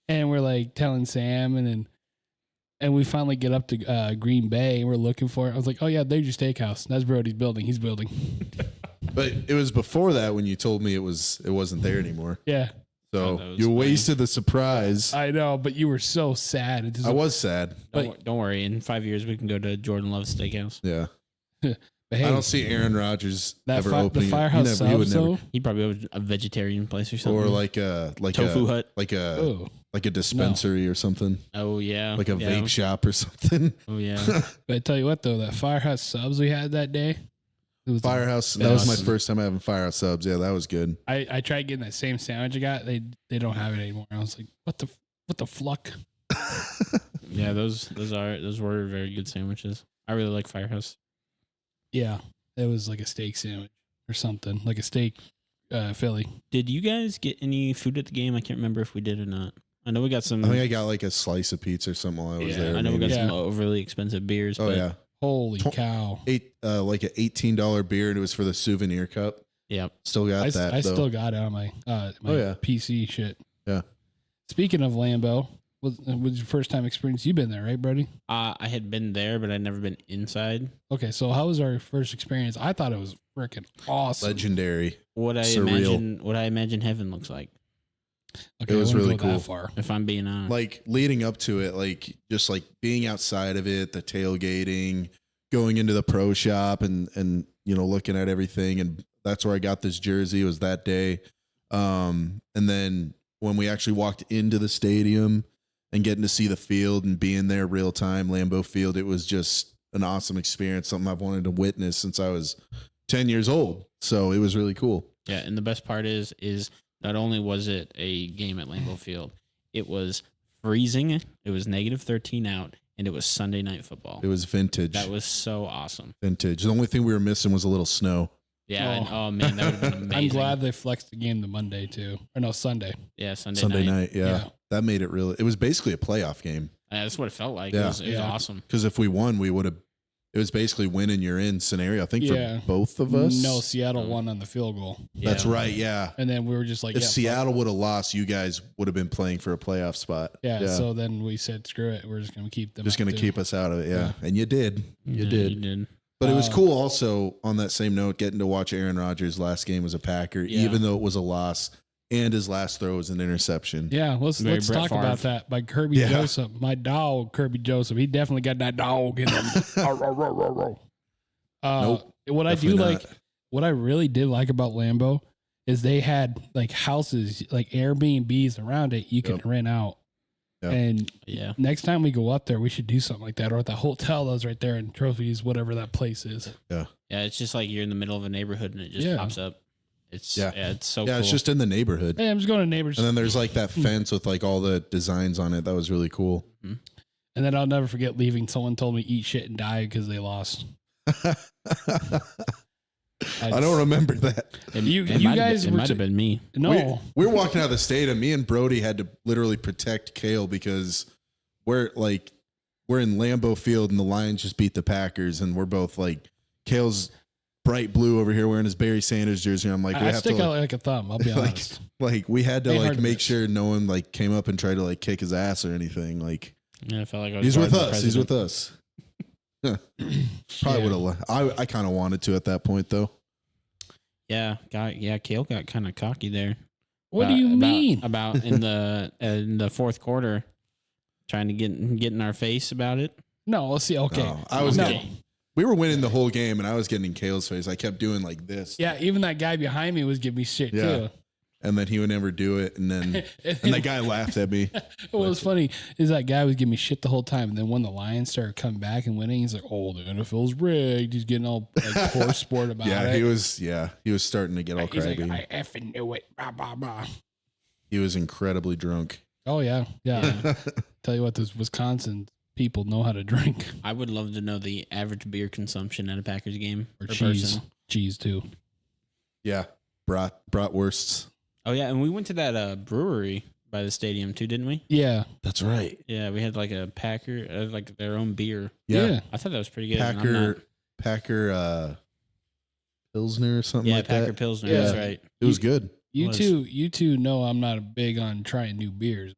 and we're like telling Sam, and we finally get up to Green Bay, and we're looking for it. I was like, oh yeah, there's your steakhouse. That's Brody's building. He's building. But it was before that when you told me it wasn't there anymore. Yeah. So was you funny. wasted the surprise. I know, but you were so sad. It just, I was sad. Don't worry. In 5 years, we can go to Jordan Love's Steakhouse. Yeah. but hey, I don't see Aaron Rodgers ever the opening Firehouse it. He would subs, never. though. He probably have a vegetarian place or something. Or like a Tofu hut. like Oh, a dispensary or something. Oh yeah. Like a yeah. vape shop or something. Oh yeah. but I tell you what, though, that Firehouse subs we had that day, it was Firehouse. the That was my best. first time having Firehouse subs. Yeah, that was good. I tried getting that same sandwich I got. They don't have it anymore. I was like, what the fluck? Yeah, those were very good sandwiches. I really like Firehouse. Yeah, it was like a steak sandwich or something, like a steak Philly. Did you guys get any food at the game? I can't remember if we did or not. I know we got some. I think I got like a slice of pizza or something while I was there. I know we got maybe. Yeah. some overly expensive beers. Oh but yeah, Holy Tw- cow! like an $18 beer, and it was for the souvenir cup. yeah. Still got that. I though. still got it on my yeah. PC shit. Yeah. Speaking of Lambeau, was your first time experience? You've been there, right, Brody? I had been there, but I'd never been inside. Okay, so how was our first experience? I thought it was freaking awesome. Legendary. What I Surreal. imagine heaven looks like. Okay, It was I wouldn't really go that cool. far. If I'm being honest. Like leading up to it, like just like being outside of it, the tailgating, going into the pro shop and looking at everything, and that's where I got this jersey, was that day. And then when we actually walked into the stadium and getting to see the field and being there real time, Lambeau Field, it was just an awesome experience, something I've wanted to witness since I was 10 years old. So it was really cool. Yeah, and the best part is not only was it a game at Lambeau Field, it was freezing. It was -13 out, and it was Sunday night football. It was vintage. That was so awesome. vintage. The only thing we were missing was a little snow. Yeah. Oh. And, oh man, that would have been amazing. I'm glad they flexed the game to Monday too, or no Sunday. Yeah, Sunday Sunday night. night. Yeah. Yeah. That made it really, it was basically a playoff game. That's what it felt like. Yeah. It was Yeah. awesome. Because if we won, we would have. It was basically win and you're in scenario. I think Yeah. for both of us. No, Seattle won on the field goal, That's Yeah. right. Yeah. and then we were just like, If yeah, fuck Seattle would have lost, you guys would have been playing for a playoff spot. Yeah, so then we said, screw it. We're just going to keep them. just out, going to too. keep us out of it. Yeah. And you did. You Yeah, did. You did. But it was Uh, cool also on that same note, getting to watch Aaron Rodgers' last game as a Packer, Yeah. even though it was a loss and his last throw was an interception. Yeah, let's Very talk Brett about Favre. that by Kirby Yeah. Joseph. My dog, Kirby Joseph. He definitely got that dog in him. Nope, What I do definitely like, not. what I really did like about Lambeau is they had like houses, like Airbnbs around it you can Yep. rent out. Yep. And Yeah. next time we go up there, we should do something like that, or at the hotel that's right there in Trophies, whatever that place is. Yeah, it's just like you're in the middle of a neighborhood and it just Yeah. pops up. It's Yeah. it's so Yeah, cool. it's just in the neighborhood. Hey, I'm just going to neighbors, And then there's like that fence with like all the designs on it. That was really cool. and then I'll never forget leaving. Someone told me eat shit and die because they lost. I don't remember that. You might guys have were might have been me. No, We were walking out of the stadium. Me and Brody had to literally protect Kale because we're in Lambeau Field and the Lions just beat the Packers, and we're both like, Kale's bright blue over here wearing his Barry Sanders jersey. And I'm like, we I have stick to out like a thumb. I'll be honest. like we had to Ain't hard like to make miss. sure no one like came up and tried to like kick his ass or anything. Like Yeah, I felt like I was he's with guarding the us. He's president. with us. Probably would have. I kind of wanted to at that point though. Yeah, Kale got kind of cocky there. What do you mean? About in the fourth quarter, trying to get in our face about it. No, let's see. Okay, No, I was we were winning the whole game, and I was getting in Kale's face. I kept doing like this. Yeah, even that guy behind me was giving me shit too. And then he would never do it, and then and that guy laughed at me. What was funny is that guy was giving me shit the whole time, and then when the Lions started coming back and winning, he's like, "Oh, the NFL's rigged." He's getting all like horse sport about it. He was starting to get all He's crabby. like, "I effing knew it." Blah blah blah. He was incredibly drunk. Oh yeah. Tell you what, those Wisconsin people know how to drink. I would love to know the average beer consumption at a Packers game Or per cheese. person. Cheese too. Yeah, bratwursts. Oh yeah, and we went to that brewery by the stadium too, didn't we? Yeah. That's right. Yeah, we had like a Packer, like their own beer. Yeah. I thought that was pretty good. and I'm not- Packer Pilsner or something yeah, like Packer that. Pilsner. Yeah. That's right. It was good. You two know I'm not big on trying new beers.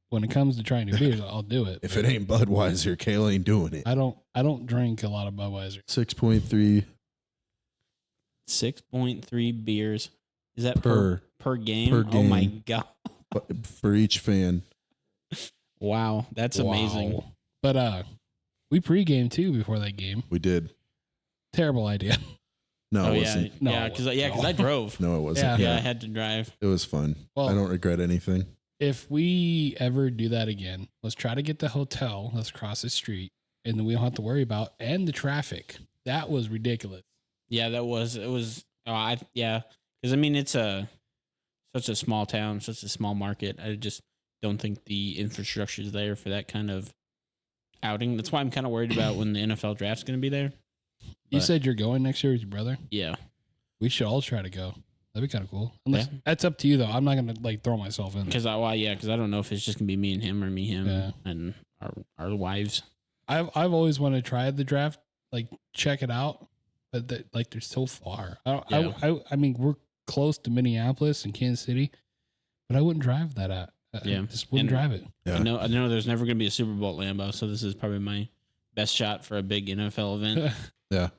When it comes to trying new beers, I'll do it. If it ain't Budweiser, Kale ain't doing it. I don't drink a lot of Budweiser. 6.3 6.3 beers. Is that per per game? per Oh my game. god! for each fan. Wow, that's amazing. Wow. But we pregame too before that game. We did. Terrible idea. No, Oh it yeah, wasn't. No, yeah, it because wasn't. I drove. No, it wasn't. Yeah. Yeah, I had to drive. It was fun. Well, I don't regret anything. If we ever do that again, let's try to get the hotel. Let's cross the street, and then we don't have to worry about and the traffic. That was ridiculous. Yeah, it was. Because I mean, it's such a small town, such a small market. I just don't think the infrastructure is there for that kind of outing. That's why I'm kind of worried about when the NFL draft's going to be there. You But- said you're going next year with your brother. Yeah, We should all try to go. That'd be kind of cool. Unless, Yeah. That's up to you though. I'm not gonna like throw myself in there. because I don't know if it's just gonna be me and him or me him Yeah. and our wives. I've always wanted to try the draft, like check it out, but like they're so far. I mean, we're close to Minneapolis and Kansas City, but I wouldn't drive that out. Yeah. Just wouldn't And- drive it. Yeah. I know there's never gonna be a Super Bowl at Lambeau, so this is probably my best shot for a big NFL event. Yeah.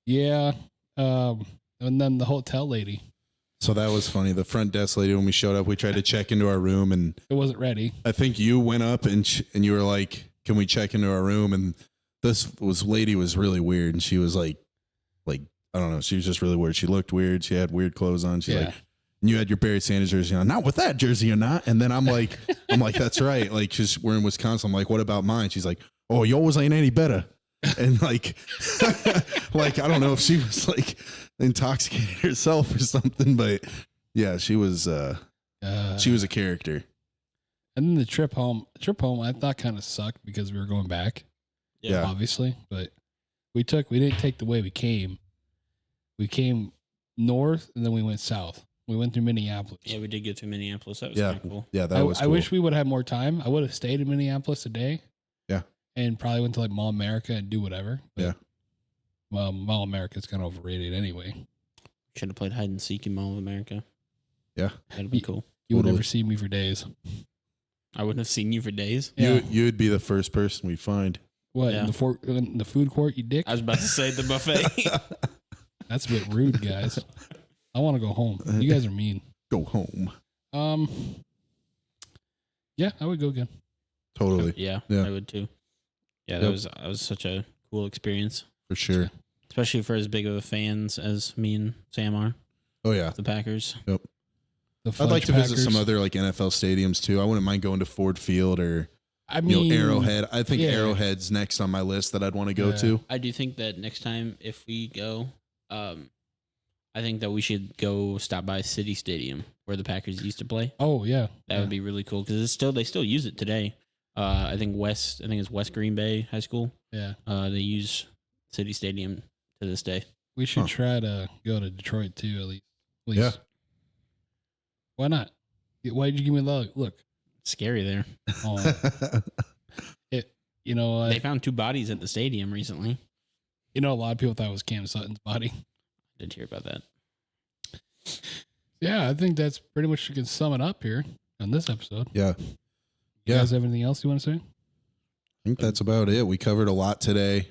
Yeah. And then the hotel lady, So that was funny. The front desk lady, when we showed up, we tried to check into our room, and it wasn't ready. I think you went up and you were like, "Can we check into our room?" And this lady was really weird, and she was like I don't know, she was just really weird. She looked weird. She had weird clothes on. She's like, and you had your Barry Sanders jersey on. Not with that jersey, you're not. And then I'm like, that's right. Like, we're in Wisconsin. I'm like, what about mine? She's like, oh, yours ain't any better. And like, like I don't know if she was like intoxicated herself or something, but yeah, she was a character. And then the trip home, I thought kind of sucked because we were going back. Yeah. Obviously, but we didn't take the way we came. We came north and then we went south. We went through Minneapolis. Yeah, we did get to Minneapolis. That was Yeah. kind of cool. Yeah, that was cool. I wish we would have had more time. I would have stayed in Minneapolis a day. Yeah. And probably went to like Mall America and do whatever. But, Yeah. Well, Mall America's kind of overrated anyway. Should have played hide and seek in Mall of America. Yeah. That'd be cool. You would Totally. never see me for days. I wouldn't have seen you for days. Yeah. You'd be the first person we find. What, Yeah. in the food court, you dick? I was about to say the buffet. That's a bit rude, guys. I want to go home. You guys are mean. Go home. Yeah, I would go again. Totally. Yeah, Yeah. I would too. Yeah, that was such a cool experience, For sure. especially for as big of a fans as me and Sam are, Oh yeah. the Packers. The I'd like Fudge to visit some Packers. other like NFL stadiums too. I wouldn't mind going to Ford Field or I mean, Arrowhead. I think yeah. Arrowhead's next on my list that I'd want to go Yeah. to. I do think that next time if we go, I think that we should go stop by City Stadium where the Packers used to play. Oh yeah, That would be really cool because they still use it today. I think it's West Green Bay High School. yeah. They use City Stadium to this day. We should Huh. try to go to Detroit too, at least. Yeah. Why not? Why did you give me the look? Scary there. Oh, you know, They found 2 bodies at the stadium recently. a lot of people thought it was Cam Sutton's body. Did hear about that. Yeah, I think that's pretty much, you can sum it up here on this episode. Yeah. You Yeah. guys have anything else you want to say? I think that's about it. We covered a lot today.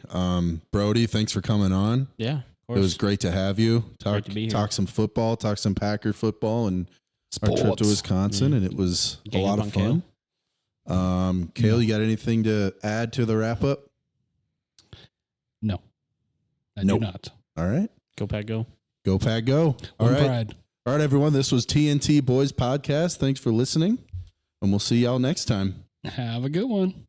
Brody, thanks for coming on. Yeah, of It course. was great to have you. Great to be here. Talk some football, talk some Packer football, and our trip to Wisconsin, and it was Gang a lot up of on fun. Kale, you got anything to add to the wrap up? No, I Nope. do not. All right. Go Pack, go. Go Pack, go. All One right. pride. All right, everyone. This was TNT Boys Podcast. Thanks for listening, and we'll see y'all next time. Have a good one.